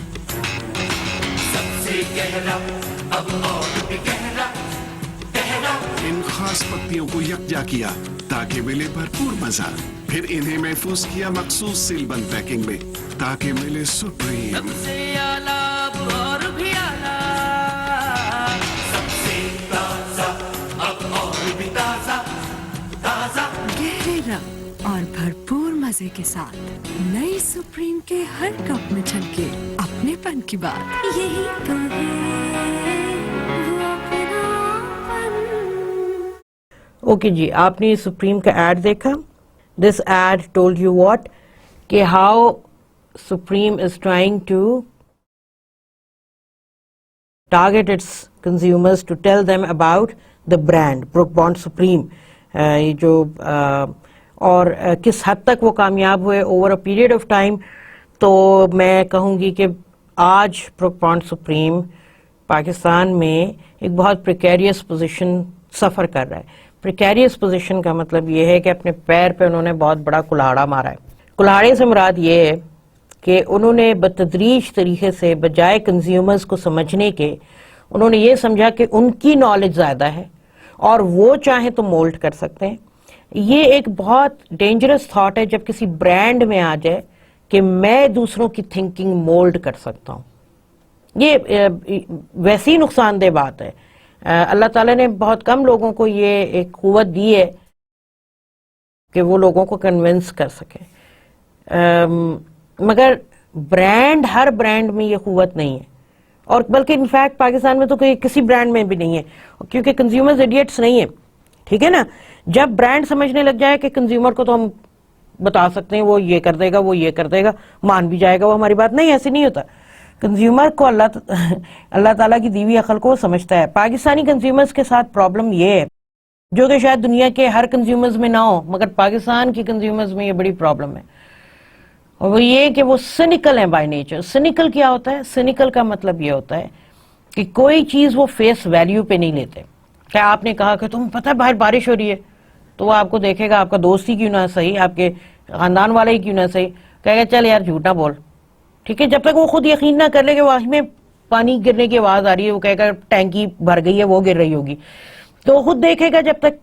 [SPEAKER 2] سب سے گہرا اب اور بھی گہرا گہرا. ان خاص پتیوں کو یکجا کیا تاکہ ملے بھرپور مزہ، پھر انہیں محفوظ کیا مخصوص سیل بند پیکنگ میں تاکہ ملے سپریم. سب سے اعلیٰ اب اور بھی اعلیٰ، سب سے تازہ اب اور بھی تازہ تازہ.
[SPEAKER 3] گہرے رنگ اور بھرپور مزے کے ساتھ نئی سپریم کے ہر کپ میں چھلکے اپنے پن کی بات. یہی تو ہے وہ اپناپن.
[SPEAKER 1] اوکے جی، آپ نے سپریم کا ایڈ دیکھا. This ad told you what, کہ how Supreme is trying to target its consumers to tell them about the brand Brook Bond Supreme. یہ جو اور کس حد تک وہ کامیاب ہوئے over a period of time. تو میں کہوں گی کہ آج بروک بانڈ سپریم پاکستان میں ایک بہت پریکیریس پوزیشن سفر کر رہا ہے. پریکیریس پوزیشن کا مطلب یہ ہے کہ اپنے پیر پہ انہوں نے بہت بڑا کلاڑا مارا ہے. کلاڑے سے مراد یہ ہے کہ انہوں نے بتدریج طریقے سے بجائے کنزیومرز کو سمجھنے کے انہوں نے یہ سمجھا کہ ان کی نالج زیادہ ہے اور وہ چاہیں تو مولڈ کر سکتے ہیں. یہ ایک بہت ڈینجرس تھاٹ ہے جب کسی برانڈ میں آ جائے کہ میں دوسروں کی تھنکنگ مولڈ کر سکتا ہوں. یہ ویسی نقصان دہ بات ہے. اللہ تعالیٰ نے بہت کم لوگوں کو یہ ایک قوت دی ہے کہ وہ لوگوں کو کنونس کر سکیں. مگر برانڈ، ہر برانڈ میں یہ قوت نہیں ہے. اور بلکہ انفیکٹ پاکستان میں تو کسی برانڈ میں بھی نہیں ہے، کیونکہ کنزیومرز ایڈیٹس نہیں ہیں، ٹھیک ہے نا. جب برانڈ سمجھنے لگ جائے کہ کنزیومر کو تو ہم بتا سکتے ہیں وہ یہ کر دے گا، وہ یہ کر دے گا، مان بھی جائے گا وہ ہماری بات، نہیں ایسے نہیں ہوتا. کنزیومر کو اللہ تعالیٰ کی دی ہوئی عقل کو وہ سمجھتا ہے. پاکستانی کنزیومرز کے ساتھ پرابلم یہ ہے جو کہ شاید دنیا کے ہر کنزیومرز میں نہ ہو، مگر پاکستان کی کنزیومرز میں یہ بڑی پرابلم ہے، اور وہ یہ کہ وہ سینیکل ہیں بائی نیچر. سینیکل کیا ہوتا ہے؟ سینیکل کا مطلب یہ ہوتا ہے کہ کوئی چیز وہ فیس ویلیو پہ نہیں لیتے. کیا آپ نے کہا کہ تم پتہ ہے باہر بارش ہو رہی ہے، تو وہ آپ کو دیکھے گا، آپ کا دوست ہی کیوں نہ صحیح، آپ کے خاندان والا ہی کیوں نہ صحیح، کہے گا چل یار جھوٹ نہ بول، ٹھیک ہے. جب تک وہ خود یقین نہ کر لے کہ واقعی میں پانی گرنے کی آواز آ رہی ہے، وہ کہے گا ٹینکی بھر گئی ہے وہ گر رہی ہوگی، تو وہ خود دیکھے گا، جب تک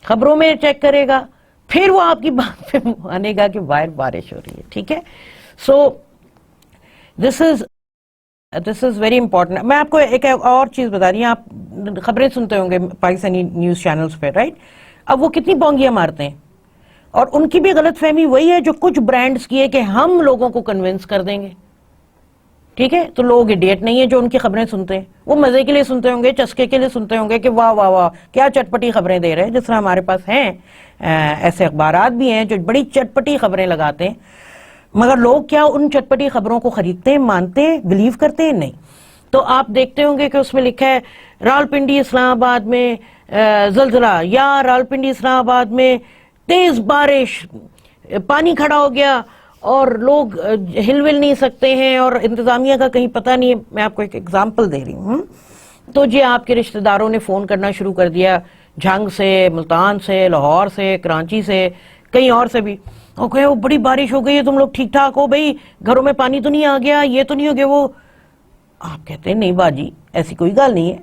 [SPEAKER 1] خبروں میں چیک کرے گا، پھر وہ آپ کی بات پہ مانے گا کہ باہر بارش ہو رہی ہے، ٹھیک ہے. سو دس از ویری امپورٹنٹ. میں آپ کو ایک اور چیز بتا رہی ہوں، آپ خبریں سنتے ہوں گے پاکستانی نیوز چینلز پہ، رائٹ؟ اب وہ کتنی بونگیاں مارتے ہیں، اور ان کی بھی غلط فہمی وہی ہے جو کچھ برانڈز کی ہے کہ ہم لوگوں کو کنونس کر دیں گے، ٹھیک ہے. تو لوگ ایڈیٹ نہیں ہیں جو ان کی خبریں سنتے ہیں، وہ مزے کے لیے سنتے ہوں گے، چسکے کے لیے سنتے ہوں گے کہ واہ واہ واہ کیا چٹپٹی خبریں دے رہے ہیں. جس طرح ہمارے پاس ہیں ایسے اخبارات بھی ہیں جو بڑی چٹپٹی خبریں لگاتے ہیں، مگر لوگ کیا ان چٹپٹی خبروں کو خریدتے ہیں، مانتے ہیں، بلیو کرتے ہیں؟ نہیں. تو آپ دیکھتے ہوں گے کہ اس میں لکھا ہے راولپنڈی اسلام آباد میں زلزلہ، یا راولپنڈی اسلام آباد میں تیز بارش، پانی کھڑا ہو گیا اور لوگ ہل ول نہیں سکتے ہیں، اور انتظامیہ کا کہیں پتہ نہیں ہے. میں آپ کو ایک ایگزامپل دے رہی ہوں. تو جی آپ کے رشتہ داروں نے فون کرنا شروع کر دیا جھنگ سے، ملتان سے، لاہور سے، کراچی سے، کہیں اور سے بھی، اوکے وہ بڑی بارش ہو گئی ہے، تم لوگ ٹھیک ٹھاک ہو بھائی، گھروں میں پانی تو نہیں آ گیا، یہ تو نہیں ہو گیا وہ. آپ کہتے ہیں نہیں باجی ایسی کوئی گل نہیں ہے،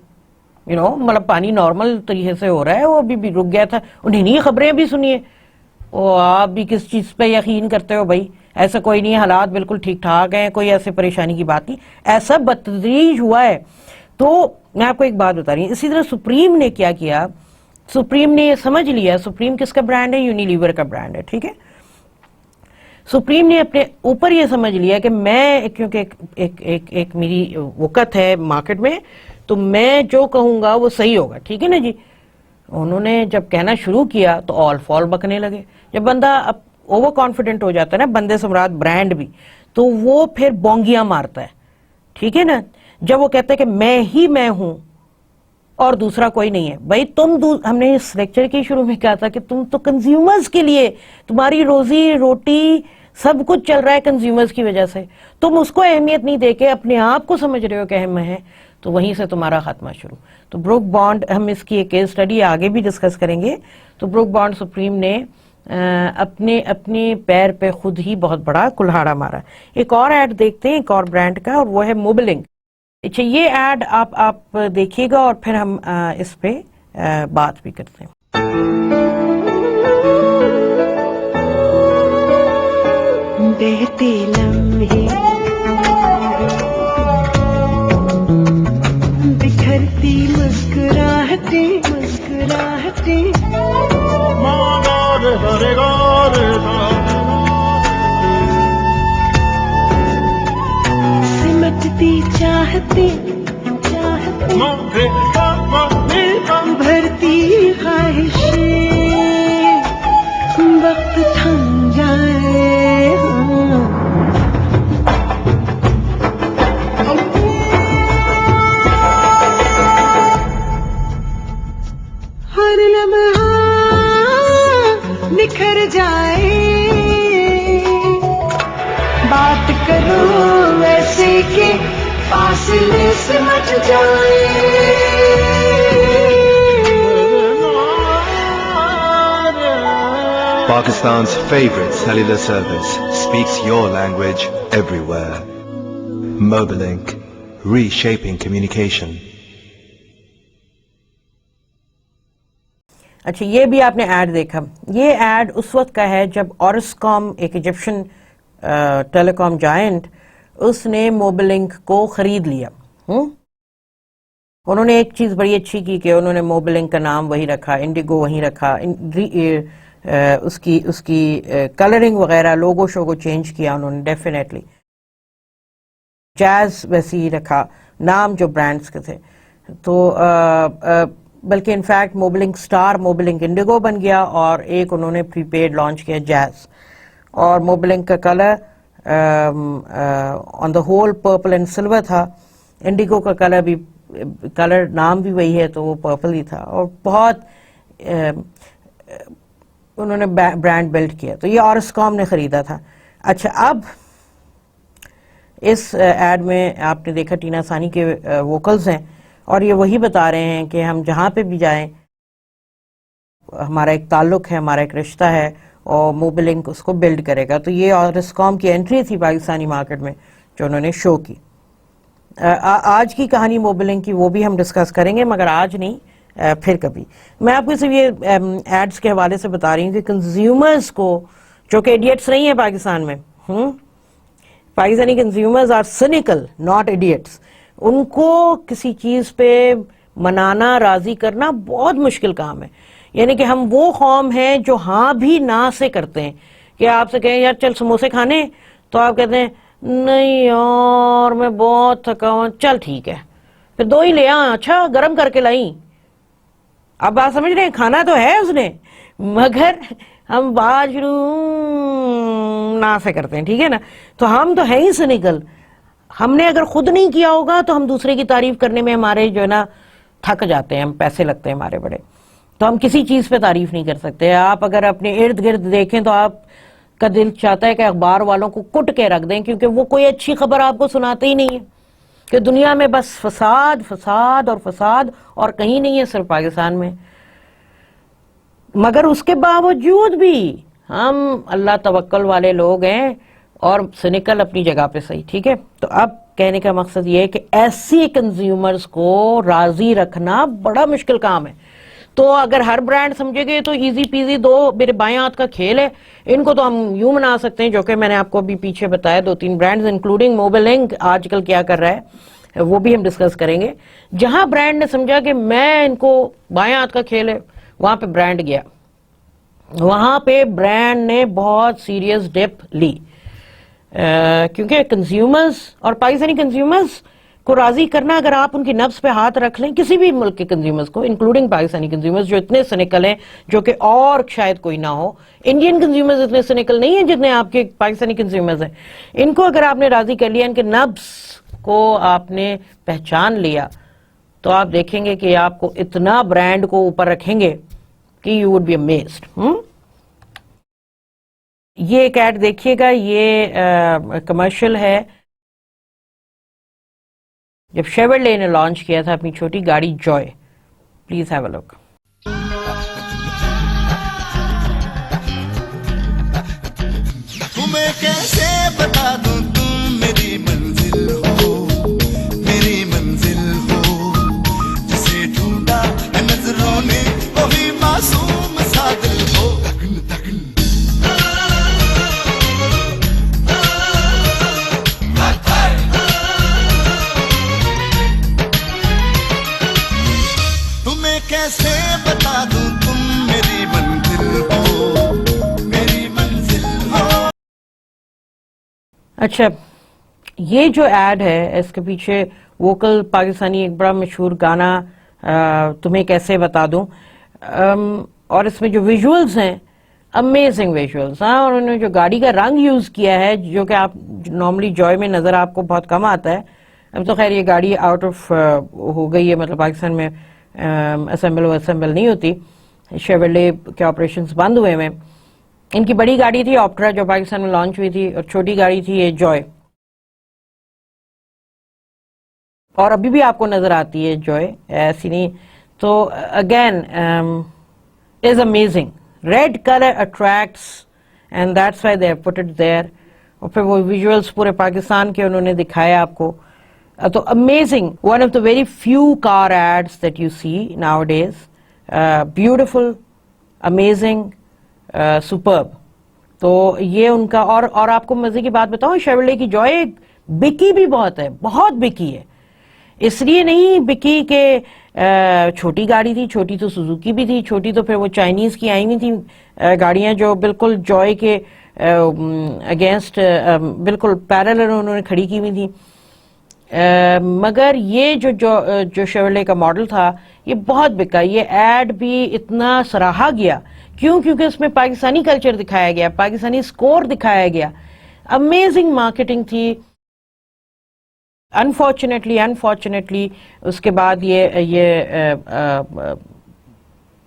[SPEAKER 1] مطلب پانی نارمل طریقے سے ہو رہا ہے، وہ ابھی بھی رک گیا تھا. انہیں نہیں خبریں بھی سنیے. وہ آپ بھی کس چیز پہ یقین کرتے ہو بھائی؟ ایسا کوئی نہیں ہے، حالات بالکل ٹھیک ٹھاک ہیں، کوئی ایسے پریشانی کی بات نہیں. ایسا بتدریج ہوا ہے. تو میں آپ کو ایک بات بتا رہی ہوں، اسی طرح سپریم نے کیا کیا، سپریم نے یہ سمجھ لیا، سپریم کس کا برانڈ ہے؟ یونیلیور کا برانڈ ہے، ٹھیک ہے. سپریم نے اپنے اوپر یہ سمجھ لیا کہ میں، کیونکہ ایک میری وقت ہے مارکیٹ میں، تو میں جو کہوں گا وہ صحیح ہوگا، ٹھیک ہے نا جی. انہوں نے جب کہنا شروع کیا تو آل فال بکنے لگے. جب بندہ اوور کانفیڈنٹ ہو جاتا ہے نا، بندے سے مراد برانڈ بھی، تو وہ پھر بونگیاں مارتا ہے، ٹھیک ہے نا. جب وہ کہتا ہے کہ میں ہی میں ہوں اور دوسرا کوئی نہیں ہے، بھائی ہم نے اس لیکچر کے شروع میں کہا تھا کہ تم تو کنزیومرز کے لیے، تمہاری روزی روٹی سب کچھ چل رہا ہے کنزیومرز کی وجہ سے، تم اس کو اہمیت نہیں دے کے اپنے آپ کو سمجھ رہے ہو کہ اہم ہے، تو وہیں سے تمہارا خاتمہ شروع. تو بروک بانڈ، ہم اس کی ایک کیس سٹڈی آگے بھی ڈسکس کریں گے. تو بروک بانڈ سپریم نے اپنے پیر پہ خود ہی بہت بڑا کلہاڑا مارا. ایک اور ایڈ دیکھتے ہیں ایک اور برانڈ کا، اور وہ ہے موبلنگ. اچھا یہ ایڈ آپ دیکھیے گا اور پھر ہم اس پہ بات بھی کرتے ہیں.
[SPEAKER 4] بہتے لمحے بکھرتی مسکراہٹیں مسکراہٹیں سمٹتی چاہتے چاہتے بھرتی خواہشیں وقت تھم جائے ہر لمحہ نکھر جائے بات کرو ویسے کہ فاصلے سمجھ جائے
[SPEAKER 5] Pakistan's favorite cellular service speaks your language everywhere. Mobilink, reshaping communication.
[SPEAKER 1] اچھا یہ بھی آپ نے ایڈ دیکھا. یہ ایڈ اس وقت کا ہے جب اورسکام، ایک ایجپشن ٹیلی کام جائنٹ، اس نے موبلنک کو خرید لیا. انہوں نے ایک چیز بڑی اچھی کی کہ انہوں نے موبلنک کا نام وہی رکھا، انڈیگو وہی رکھا، اس کی کلرنگ وغیرہ، لوگو شوگو چینج کیا انہوں نے ڈیفینیٹلی. جیز ویسے ہی رکھا نام جو برانڈز کے تھے. تو بلکہ انفیکٹ موبلنک اسٹار موبلنک انڈیگو بن گیا اور ایک انہوں نے پری پیڈ لانچ کیا جیز. اور موبلنک کا colour on the whole purple and silver تھا. انڈیگو کا کلر بھی کلر نام بھی وہی ہے تو وہ پرپل ہی تھا اور بہت انہوں نے برانڈ بلڈ کیا. تو یہ آرسکام نے خریدا تھا. اچھا اب اس ایڈ میں آپ نے دیکھا ٹینا ثانی کے ووکلز ہیں اور یہ وہی بتا رہے ہیں کہ ہم جہاں پہ بھی جائیں ہمارا ایک تعلق ہے, ہمارا ایک رشتہ ہے اور موبلنک اس کو بلڈ کرے گا. تو یہ آرسکام کی انٹری تھی پاکستانی مارکیٹ میں جو انہوں نے شو کی. آج کی کہانی موبلنک کی وہ بھی ہم ڈسکس کریں گے مگر آج نہیں, پھر کبھی. میں آپ کو صرف یہ ایڈز کے حوالے سے بتا رہی ہوں کہ کنزیومرز کو, جو کہ ایڈیٹس نہیں ہیں پاکستان میں, Pakistani consumers are cynical not idiots. ان کو کسی چیز پہ منانا راضی کرنا بہت مشکل کام ہے. یعنی کہ ہم وہ قوم ہیں جو ہاں بھی نہ سے کرتے ہیں کہ آپ سے کہیں یار چل سموسے کھانے تو آپ کہتے ہیں نہیں یار میں بہت تھکا ہوں, چل ٹھیک ہے پھر 2 ہی لے آ, اچھا گرم کر کے لائیں. اب بات سمجھ رہے ہیں, کھانا تو ہے اس نے مگر ہم بات شروع نہ سے کرتے ہیں, ٹھیک ہے نا. تو ہم تو ہے ہی سینیکل. ہم نے اگر خود نہیں کیا ہوگا تو ہم دوسرے کی تعریف کرنے میں ہمارے جو ہے نا تھک جاتے ہیں, ہم پیسے لگتے ہیں ہمارے بڑے, تو ہم کسی چیز پہ تعریف نہیں کر سکتے. آپ اگر اپنے ارد گرد دیکھیں تو آپ کا دل چاہتا ہے کہ اخبار والوں کو کٹ کے رکھ دیں, کیونکہ وہ کوئی اچھی خبر آپ کو سناتے ہی نہیں ہے. کہ دنیا میں بس فساد فساد اور فساد اور کہیں نہیں ہے, صرف پاکستان میں. مگر اس کے باوجود بھی ہم اللہ توکل والے لوگ ہیں اور سینیکل اپنی جگہ پہ صحیح, ٹھیک ہے. تو اب کہنے کا مقصد یہ ہے کہ ایسی کنزیومرز کو راضی رکھنا بڑا مشکل کام ہے. تو اگر ہر برانڈ سمجھے گے تو ایزی پیزی 2 میرے بائیں ہاتھ کا کھیل ہے. ان کو تو ہم یوں منا سکتے ہیں, جو کہ میں نے آپ کو ابھی پیچھے بتایا 2-3 برانڈز انکلوڈنگ موبلنک آج کل کیا کر رہا ہے وہ بھی ہم ڈسکس کریں گے. جہاں برانڈ نے سمجھا کہ میں ان کو بائیں ہاتھ کا کھیل ہے وہاں پہ برانڈ گیا, وہاں پہ برانڈ نے بہت سیریس ڈپ لی. کیونکہ کنزیومرز اور پاکستانی کنزیومرز کو راضی کرنا, اگر آپ ان کی نبض پہ ہاتھ رکھ لیں, کسی بھی ملک کے کنزیومرز کو انکلوڈنگ پاکستانی کنزیومرز جو اتنے سینیکل ہیں جو کہ اور شاید کوئی نہ ہو. انڈین کنزیومرز اتنے سینیکل نہیں ہیں جتنے آپ کے پاکستانی کنزیومرز ہیں. ان کو اگر آپ نے راضی کر لیا, ان کے نبض کو آپ نے پہچان لیا, تو آپ دیکھیں گے کہ آپ کو اتنا برانڈ کو اوپر رکھیں گے کہ یو وڈ بی امیزڈ. یہ ایک ایڈ دیکھیے گا, یہ کمرشل ہے جب شیورلے نے لانچ کیا تھا اپنی چھوٹی گاڑی جوائے. پلیز ہیو اے لک.
[SPEAKER 6] تمہیں کیسے بتا دوں تم میری منزل ہو, میری منزل ہو, جسے ڈھونڈا ہے نظروں نے وہی معصوم سا دل ہو. تمہیں کیسے بتا دوں تم میری منزل ہو, میری منزل ہو.
[SPEAKER 1] اچھا یہ جو ایڈ ہے اس کے پیچھے ووکل پاکستانی ایک بڑا مشہور گانا تمہیں کیسے بتا دوں, اور اس میں جو ویژولز ہیں امیزنگ ویژولز. ہاں, اور انہوں نے جو گاڑی کا رنگ یوز کیا ہے جو کہ آپ نارملی جوائے میں نظر آپ کو بہت کم آتا ہے. اب تو خیر یہ گاڑی آؤٹ آف ہو گئی ہے, مطلب پاکستان میں اسمبل نہیں ہوتی, شیورلے کے آپریشنز بند ہوئے ہیں. ان کی بڑی گاڑی تھی آپٹرا جو پاکستان میں لانچ ہوئی تھی, اور چھوٹی گاڑی تھی یہ جوائے, اور ابھی بھی آپ کو نظر آتی ہے جوائے, ایسی نہیں. تو again is amazing. Red colour attracts and that's why they have put it there. اور پھر وہ ویژولز پورے پاکستان کے انہوں نے دکھایا آپ کو. تو amazing, one of the very few car ads that you see nowadays. Beautiful, amazing, superb. تو یہ ان کا, اور آپ کو مزے کی بات بتاؤں, شیورلے کی جوائے بکی بھی بہت ہے, بہت بکی ہے. اس لیے نہیں بکی کہ چھوٹی گاڑی تھی, چھوٹی تو سوزوکی بھی تھی, چھوٹی تو پھر وہ چائنیز کی آئی ہوئی تھی گاڑیاں جو بالکل جوائے کے اگینسٹ بالکل پیرلل انہوں نے کھڑی کی ہوئی تھی. مگر یہ جو شیورلے کا ماڈل تھا یہ بہت بکا. یہ ایڈ بھی اتنا سراہا گیا. کیوں؟ کیونکہ اس میں پاکستانی کلچر دکھایا گیا, پاکستانی سکور دکھایا گیا. امیزنگ مارکیٹنگ تھی. انفارچونیٹلی اس کے بعد یہ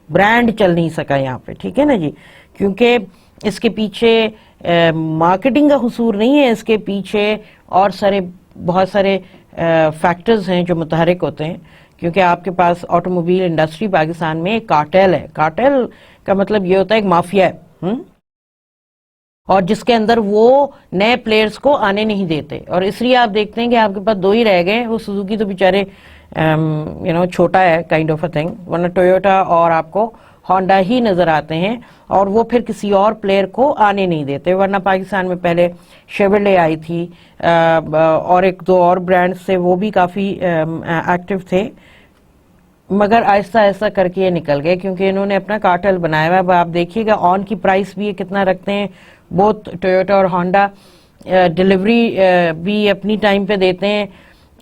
[SPEAKER 1] برانڈ چل نہیں سکا یہاں پہ, ٹھیک ہے نا جی, کیونکہ اس کے پیچھے مارکیٹنگ کا قصور نہیں ہے, اس کے پیچھے اور بہت سارے فیکٹرز ہیں جو متحرک ہوتے ہیں. کیونکہ آپ کے پاس آٹوموبائل انڈسٹری پاکستان میں ایک کارٹیل ہے. کارٹیل کا مطلب یہ ہوتا ہے ایک مافیا ہے, اور جس کے اندر وہ نئے پلیئرز کو آنے نہیں دیتے. اور اس لیے آپ دیکھتے ہیں کہ آپ کے پاس 2 ہی رہ گئے. وہ سوزوکی تو بیچارے چھوٹا ہے کائنڈ آف اے تھنگ, ورنہ ٹویوٹا اور آپ کو ہونڈا ہی نظر آتے ہیں, اور وہ پھر کسی اور پلیئر کو آنے نہیں دیتے. ورنہ پاکستان میں پہلے شیورلے آئی تھی, اور 1-2 اور برانڈز تھے, وہ بھی کافی ایکٹیو تھے, مگر آہستہ آہستہ کر کے یہ نکل گئے کیونکہ انہوں نے اپنا کارٹل بنایا ہوا ہے. اب آپ دیکھیے گا آن کی پرائس بھی یہ کتنا رکھتے ہیں. بہت ٹویوٹا اور ہونڈا ڈیلیوری بھی اپنی ٹائم پہ دیتے ہیں.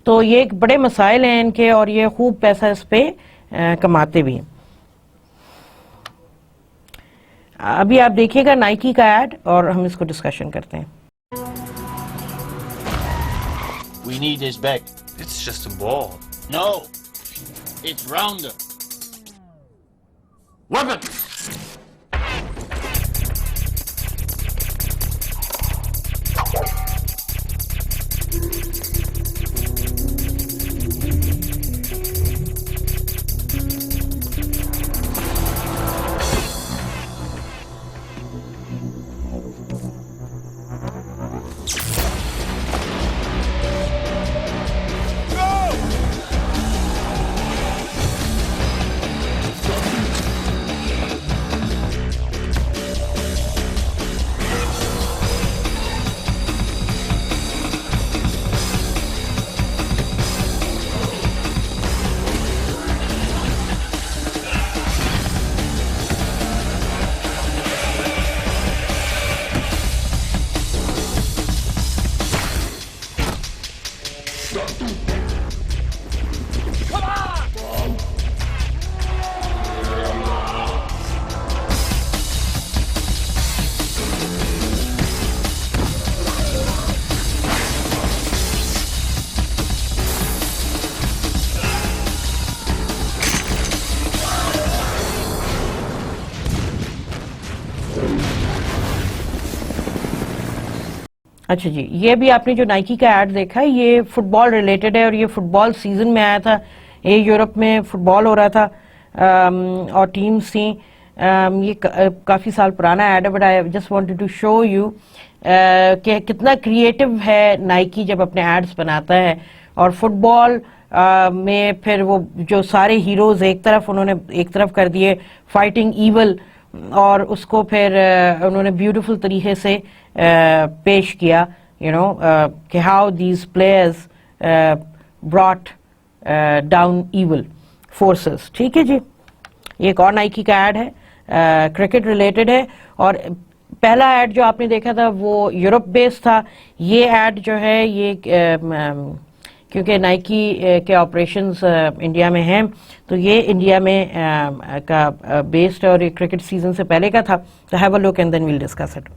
[SPEAKER 1] تو یہ ایک بڑے مسائل ہیں ان کے, اور یہ خوب پیسہ اس پہ کماتے بھی ہیں. ابھی آپ دیکھیے گا نائکی کا ایڈ, اور ہم اس کو ڈسکشن کرتے ہیں.
[SPEAKER 7] We need his back.
[SPEAKER 8] It's just a ball.
[SPEAKER 7] No, it's rounder. Weapon!
[SPEAKER 1] اچھا جی, یہ بھی آپ نے جو نائکی کا ایڈ دیکھا ہے یہ فٹ بال ریلیٹڈ ہے, اور یہ فٹ بال سیزن میں آیا تھا. یہ یورپ میں فٹ بال ہو رہا تھا اور ٹیمز تھیں. یہ کافی سال پرانا ایڈ ہے, but I just wanted to show you کہ کتنا کریٹو ہے نائکی جب اپنے ایڈز بناتا ہے. اور فٹ بال میں پھر وہ جو سارے ہیروز ایک طرف کر دیے, فائٹنگ ایول, اور اس کو پھر انہوں نے بیوٹیفل طریقے سے پیش کیا, کہ how these players brought down evil forces. ٹھیک ہے جی, یہ ایک اور نائکی کا ایڈ ہے, کرکٹ ریلیٹڈ ہے. اور پہلا ایڈ جو آپ نے دیکھا تھا وہ یورپ بیس تھا. یہ ایڈ جو ہے یہ کیونکہ نائکی کے آپریشنز انڈیا میں ہیں, تو یہ انڈیا میں کا بیسڈ ہے, اور یہ کرکٹ سیزن سے پہلے کا تھا. تو have a look and then we'll discuss it.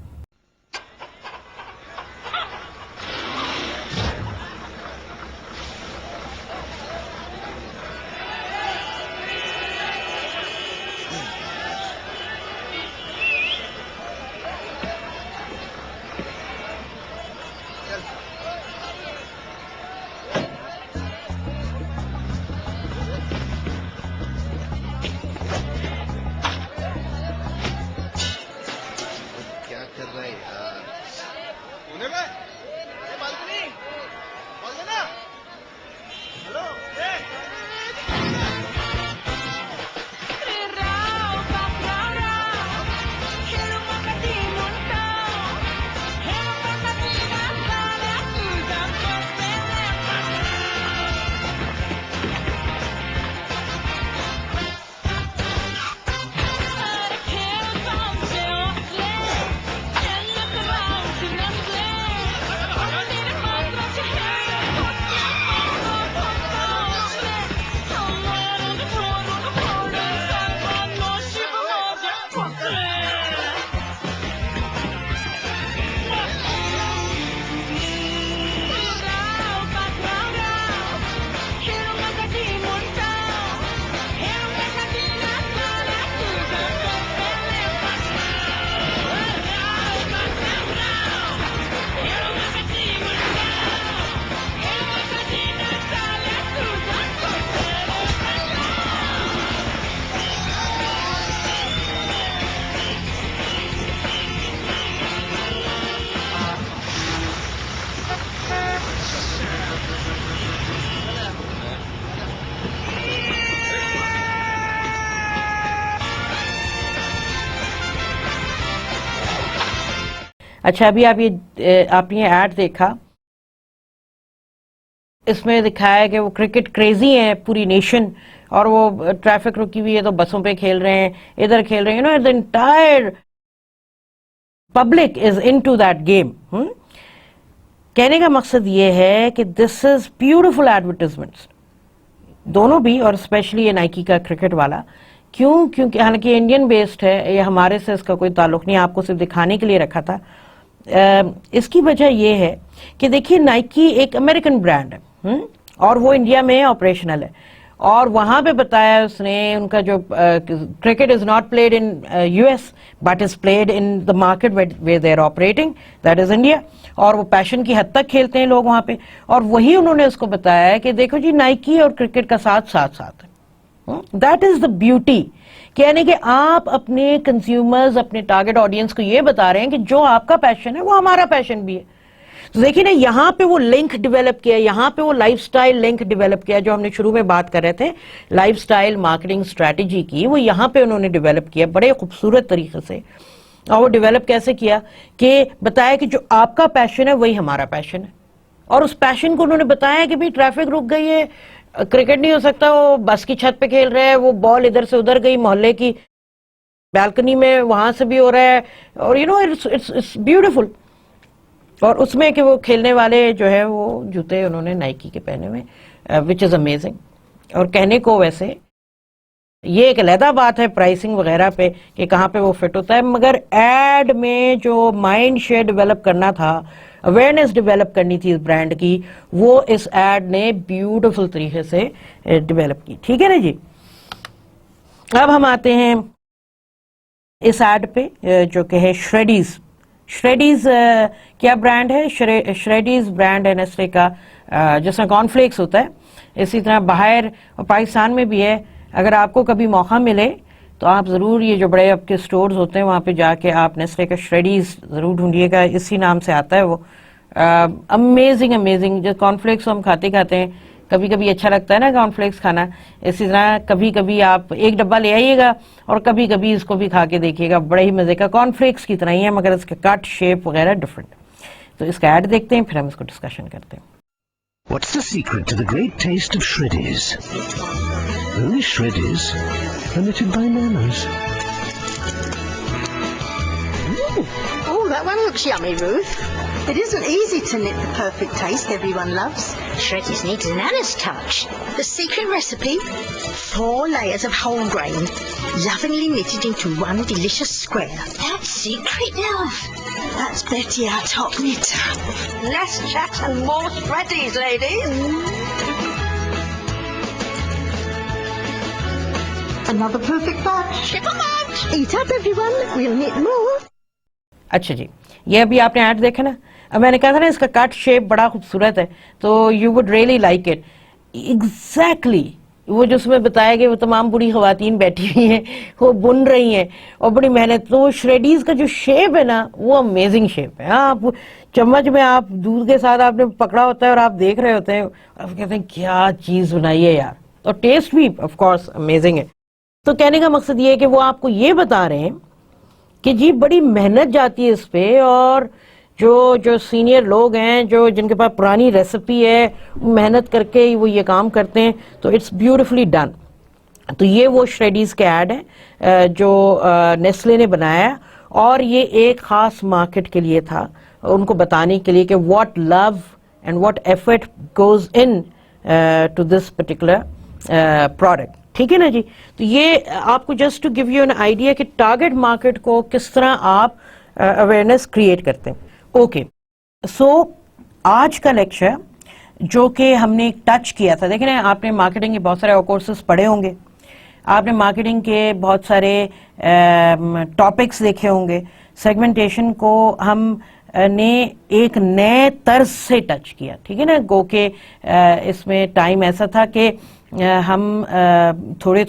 [SPEAKER 1] اچھا ابھی آپ نے یہ ایڈ دیکھا, اس میں دکھایا ہے کہ وہ کرکٹ کریزی ہیں پوری نیشن, اور وہ ٹریفک رکی ہوئی ہے تو بسوں پہ کھیل رہے ہیں, ادھر کھیل رہے ہیں, you know the entire public is into that game. کہنے کا مقصد یہ ہے کہ دس از بیوٹیفل ایڈورٹیزمنٹس دونوں بھی, اور اسپیشلی یہ نائکی کا کرکٹ والا. کیوں؟ کیونکہ حالانکہ انڈین بیسڈ ہے, یہ ہمارے سے اس کا کوئی تعلق نہیں, آپ کو صرف دکھانے کے لیے رکھا تھا. اس کی وجہ یہ ہے کہ دیکھیے نائکی ایک امریکن برانڈ ہے, اور وہ انڈیا میں آپریشنل ہے, اور وہاں پہ بتایا اس نے ان کا جو cricket is not played in US but is played in the market where they are operating, that is India, اور وہ پیشن کی حد تک کھیلتے ہیں لوگ وہاں پہ. اور وہی انہوں نے اس کو بتایا ہے کہ دیکھو جی نائکی اور کرکٹ کا ساتھ ہے. دیٹ از دا بیوٹی, یعنی کہ آپ اپنے کنزیومرز, اپنے ٹارگٹ آڈینس کو یہ بتا رہے ہیں کہ جو آپ کا پیشن ہے وہ ہمارا پیشن بھی ہے. تو دیکھیے نا یہاں پہ وہ لنک ڈیولپ کیا, یہاں پہ وہ لائف سٹائل لنک ڈیولپ کیا, جو ہم نے شروع میں بات کر رہے تھے لائف سٹائل مارکیٹنگ اسٹریٹجی کی, وہ یہاں پہ انہوں نے ڈیولپ کیا بڑے خوبصورت طریقے سے. اور وہ ڈیولپ کیسے کیا کہ بتایا کہ جو آپ کا پیشن ہے وہی ہمارا پیشن ہے, اور اس پیشن کو انہوں نے بتایا کہ بھی ٹریفک رک گئی ہے, کرکٹ نہیں ہو سکتا, وہ بس کی چھت پہ کھیل رہے ہیں, وہ بال ادھر سے ادھر گئی, محلے کی بالکنی میں وہاں سے بھی ہو رہا ہے, اور یو نو اٹس بیوٹیفل. اور اس میں کہ وہ کھیلنے والے جو ہے وہ جوتے انہوں نے نائکی کے پہنے ہوئے, وچ از امیزنگ. اور کہنے کو ویسے یہ ایک علیحدہ بات ہے پرائسنگ وغیرہ پہ کہ کہاں پہ وہ فٹ ہوتا ہے, مگر ایڈ میں جو مائنڈ شیئر ڈیولپ کرنا تھا, اویئرنیس ڈیولپ کرنی تھی اس برانڈ کی, وہ اس ایڈ نے بیوٹیفل طریقے سے ڈیولپ کی. ٹھیک ہے نا جی. اب ہم آتے ہیں اس ایڈ پہ جو کہ ہے شریڈیز. شریڈیز کیا برانڈ ہے؟ شریڈیز برانڈ ہے نیسلے کا, جس میں کارن فلیکس ہوتا ہے, اسی طرح باہر اور پاکستان میں بھی ہے. اگر آپ کو کبھی موقع ملے تو آپ ضرور یہ جو بڑے آپ کے سٹورز ہوتے ہیں وہاں پہ جا کے آپ نیسلے کا شریڈیز ضرور ڈھونڈیے گا, اسی نام سے آتا ہے وہ. امیزنگ جو کارن فلیکس ہم کھاتے ہیں, کبھی کبھی اچھا لگتا ہے نا کارن فلیکس کھانا, اسی طرح کبھی کبھی آپ ایک ڈبہ لے آئیے گا اور کبھی کبھی اس کو بھی کھا کے دیکھیے گا, بڑے ہی مزے کا. کارن فلیکس کی طرح ہی ہے مگر اس کا کٹ شیپ وغیرہ ڈفرنٹ. تو اس کا ایڈ دیکھتے ہیں پھر ہم اس کو ڈسکشن کرتے ہیں.
[SPEAKER 8] What's the secret to the great taste of Shreddies? Only Shreddies are knitted by nanos.
[SPEAKER 9] Oh, that one looks yummy, Ruth. It isn't easy to knit the perfect taste everyone loves. Shreddies needs a nana's touch. The secret recipe? 4 layers of whole grain, lovingly knitted into one delicious square. That's secret, love. That's Betty, our top knitter. Less chat and more Shreddies, ladies. Another perfect batch. Ship 'em out. Eat up, everyone. We'll knit more.
[SPEAKER 1] اچھا جی, یہ ابھی آپ نے ایڈ دیکھا نا, اب میں نے کہا تھا نا اس کا کٹ شیپ بڑا خوبصورت ہے, تو you would really like it. Exactly وہ جو اس میں بتایا کہ وہ تمام بوڑھی خواتین بیٹھی ہوئی ہیں, وہ بن رہی ہیں اور بڑی محنت. تو شریڈیز کا جو شیپ ہے نا وہ امیزنگ شیپ ہے. ہاں, آپ چمچ میں آپ دودھ کے ساتھ آپ نے پکڑا ہوتا ہے اور آپ دیکھ رہے ہوتے ہیں, آپ کہتے ہیں کیا چیز بنائی ہے یار, اور ٹیسٹ بھی آف کورس امیزنگ ہے. تو کہنے کا مقصد یہ ہے کہ وہ آپ کو یہ بتا رہے ہیں کہ جی بڑی محنت جاتی ہے اس پہ, اور جو سینئر لوگ ہیں جن کے پاس پرانی ریسیپی ہے, محنت کر کے وہ یہ کام کرتے ہیں, تو اٹس بیوٹیفلی ڈن. تو یہ وہ شریڈیز کے ایڈ ہے جو نیسلے نے بنایا, اور یہ ایک خاص مارکیٹ کے لیے تھا, ان کو بتانے کے لیے کہ what love and what effort goes into this particular product. ٹھیک ہے نا جی. تو یہ آپ کو just to give you an idea کہ ٹارگٹ مارکیٹ کو کس طرح آپ اویئرنیس کریٹ کرتے ہیں. اوکے, سو آج کا لیکچر جو کہ ہم نے ٹچ کیا تھا, دیکھیں نا آپ نے مارکیٹنگ کے بہت سارے کورسز پڑھے ہوں گے, آپ نے مارکیٹنگ کے بہت سارے ٹاپکس دیکھے ہوں گے. سیگمنٹیشن کو ہم نے ایک نئے طرز سے ٹچ کیا. ٹھیک ہے نا, گو کہ اس میں ٹائم ایسا تھا کہ ہم تھوڑے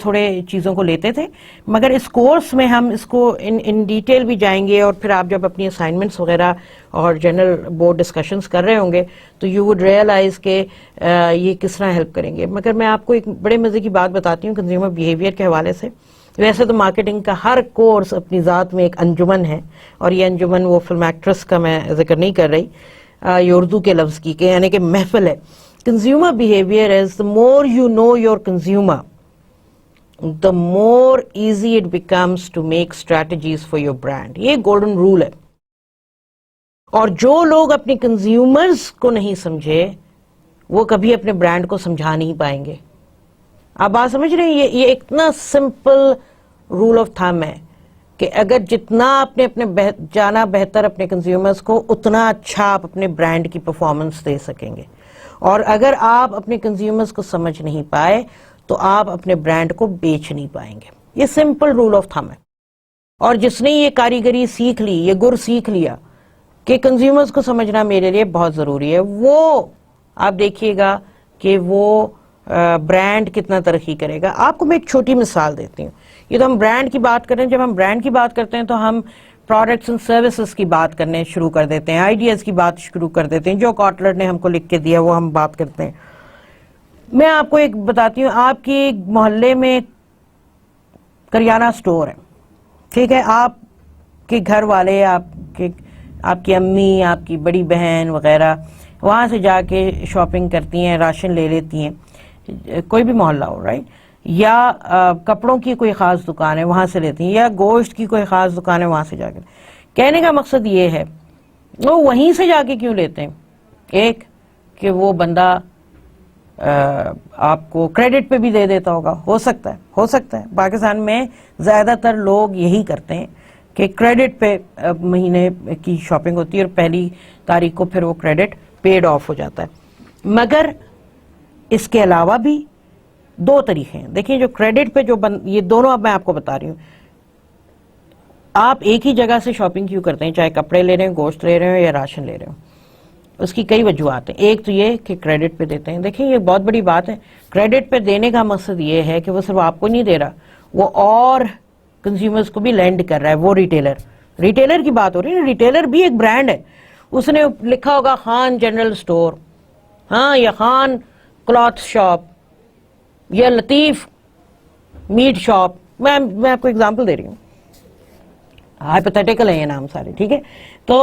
[SPEAKER 1] چیزوں کو لیتے تھے, مگر اس کورس میں ہم اس کو ان ڈیٹیل بھی جائیں گے, اور پھر آپ جب اپنی اسائنمنٹس وغیرہ اور جنرل بورڈ ڈسکشنز کر رہے ہوں گے تو یو وڈ ریئلائز کہ یہ کس طرح ہیلپ کریں گے. مگر میں آپ کو ایک بڑے مزے کی بات بتاتی ہوں کنزیومر بیہیویئر کے حوالے سے. ویسے تو مارکیٹنگ کا ہر کورس اپنی ذات میں ایک انجمن ہے, اور یہ انجمن وہ فلم ایکٹریس کا میں ذکر نہیں کر رہی, یہ اردو کے لفظ کی, کہ یعنی کہ محفل ہے. Consumer behaviour is, the more you know your consumer, the more easy it becomes to make strategies for your brand. یہ گولڈن رول ہے. اور جو لوگ اپنے کنزیومرز کو نہیں سمجھے وہ کبھی اپنے برانڈ کو سمجھا نہیں پائیں گے. آپ بات سمجھ رہے ہیں؟ یہ اتنا سمپل رول آف تھم ہے کہ اگر جتنا آپ نے اپنے جانا بہتر اپنے کنزیومرز کو, اتنا اچھا آپ اپنے برانڈ کی پرفارمنس دے سکیں گے. اور اگر آپ اپنے کنزیومرز کو سمجھ نہیں پائے تو آپ اپنے برانڈ کو بیچ نہیں پائیں گے. یہ سمپل رول آف تھم ہے. اور جس نے یہ کاریگری سیکھ لی, یہ گر سیکھ لیا کہ کنزیومرز کو سمجھنا میرے لیے بہت ضروری ہے, وہ آپ دیکھیے گا کہ وہ برانڈ کتنا ترقی کرے گا. آپ کو میں ایک چھوٹی مثال دیتی ہوں. یہ تو ہم برانڈ کی بات کریں, جب ہم برانڈ کی بات کرتے ہیں تو ہم پروڈکٹس اینڈ سروسز کی بات کرنے شروع کر دیتے ہیں, آئیڈیاز کی بات شروع کر دیتے ہیں, جو کاٹلر نے ہم کو لکھ کے دیا وہ ہم بات کرتے ہیں. میں آپ کو ایک بتاتی ہوں, آپ کی محلے میں کریانہ سٹور ہے, ٹھیک ہے, آپ کے گھر والے, آپ کی امی, آپ کی بڑی بہن وغیرہ وہاں سے جا کے شاپنگ کرتی ہیں, راشن لے لیتی ہیں, کوئی بھی محلہ ہو, رائٹ, یا کپڑوں کی کوئی خاص دکان ہے وہاں سے لیتی ہیں, یا گوشت کی کوئی خاص دکان ہے وہاں سے جا کے. کہنے کا مقصد یہ ہے وہ وہیں سے جا کے کیوں لیتے ہیں؟ ایک کہ وہ بندہ آپ کو کریڈٹ پہ بھی دے دیتا ہوگا, ہو سکتا ہے. پاکستان میں زیادہ تر لوگ یہی کرتے ہیں کہ کریڈٹ پہ مہینے کی شاپنگ ہوتی ہے اور پہلی تاریخ کو پھر وہ کریڈٹ پیڈ آف ہو جاتا ہے. مگر اس کے علاوہ بھی دو طریقے ہیں. دیکھیں, جو کریڈٹ پہ یہ دونوں اب میں آپ کو بتا رہی ہوں. آپ ایک ہی جگہ سے شاپنگ کیوں کرتے ہیں, چاہے کپڑے لے رہے ہوں, گوشت لے رہے ہوں یا راشن لے رہے ہوں؟ اس کی کئی وجوہات ہیں. ایک تو یہ کہ کریڈٹ پہ دیتے ہیں. دیکھیں, یہ بہت بڑی بات ہے. کریڈٹ پہ دینے کا مقصد یہ ہے کہ وہ صرف آپ کو نہیں دے رہا, وہ اور کنزیومرز کو بھی لینڈ کر رہا ہے. وہ ریٹیلر کی بات ہو رہی ہے. ریٹیلر بھی ایک برانڈ ہے. اس نے لکھا ہوگا خان جنرل سٹور, ہاں, یا خان کلاتھ شاپ, یا لطیف میٹ شاپ. میں آپ کو اگزامپل دے رہی ہوں, ہائپوتھیٹیکل ہیں یہ نام سارے, ٹھیک ہے. تو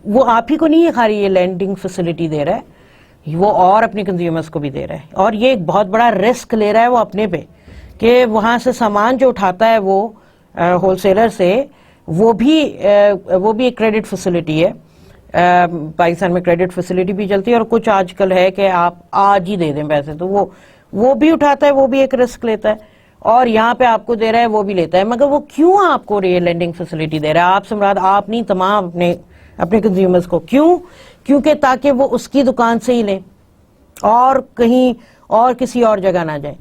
[SPEAKER 1] وہ آپ ہی کو نہیں خالی یہ لینڈنگ فیسلٹی دے رہا ہے, وہ اور اپنے کنزیومرز کو بھی دے رہا ہے. اور یہ ایک بہت بڑا رسک لے رہا ہے وہ اپنے پہ, کہ وہاں سے سامان جو اٹھاتا ہے وہ ہول سیلر سے, وہ بھی ایک کریڈٹ فیسلٹی ہے. پاکستان میں کریڈٹ فیسلٹی بھی چلتی ہے, اور کچھ آج کل ہے کہ آپ آج ہی دے دیں پیسے, تو وہ بھی اٹھاتا ہے, وہ بھی ایک رسک لیتا ہے. اور یہاں پہ آپ کو دے رہا ہے وہ بھی لیتا ہے. مگر وہ کیوں آپ کو یہ لینڈنگ فیسلٹی دے رہا ہے؟ آپ سے مراد آپ نہیں, تمام اپنے کنزیومرز کو. کیونکہ تاکہ وہ اس کی دکان سے ہی لیں اور کہیں اور کسی اور جگہ نہ جائیں.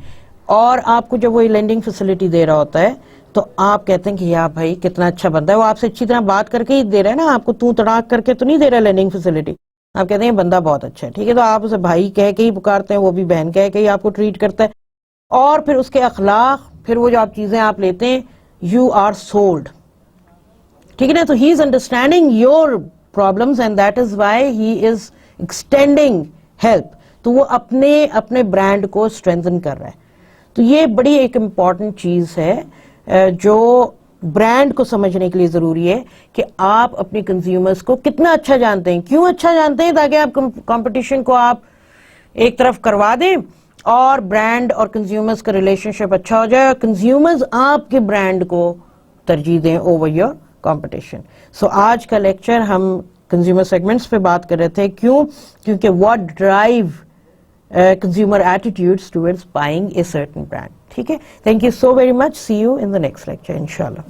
[SPEAKER 1] اور آپ کو جب وہ لینڈنگ فیسلٹی دے رہا ہوتا ہے تو آپ کہتے ہیں کہ یا بھائی کتنا اچھا بندہ ہے, وہ آپ سے اچھی طرح بات کر کے ہی دے رہا ہے نا, آپ کو تو تڑاک کر کے تو نہیں دے رہا لینڈنگ فیسلٹی. آپ کہتے ہیں بندہ بہت اچھا ہے, ٹھیک ہے, تو آپ اسے بھائی کہہ کے ہی پکارتے ہیں, وہ بھی بہن کہہ کے ہی آپ کو ٹریٹ کرتا ہے. اور پھر اس کے اخلاق, پھر وہ جو آپ چیزیں آپ لیتے ہیں, یو آر سولڈ, ٹھیک ہے نا. تو he is understanding your problems and that is why he is extending help. تو وہ اپنے برانڈ کو اسٹرینتھن کر رہا ہے. تو یہ بڑی ایک امپورٹنٹ چیز ہے جو برانڈ کو سمجھنے کے لیے ضروری ہے کہ آپ اپنے کنزیومرز کو کتنا اچھا جانتے ہیں. کیوں اچھا جانتے ہیں؟ تاکہ آپ کمپٹیشن کو آپ ایک طرف کروا دیں اور برانڈ اور کنزیومرز کا ریلیشن شپ اچھا ہو جائے, اور کنزیومرز آپ کے برانڈ کو ترجیح دیں اوور یور کمپٹیشن. سو آج کا لیکچر ہم کنزیومر سیگمنٹس پہ بات کر رہے تھے. کیونکہ what drive consumer attitudes towards buying a certain brand. ٹھیک ہے, thank you so very much. See you in the next lecture, inshallah.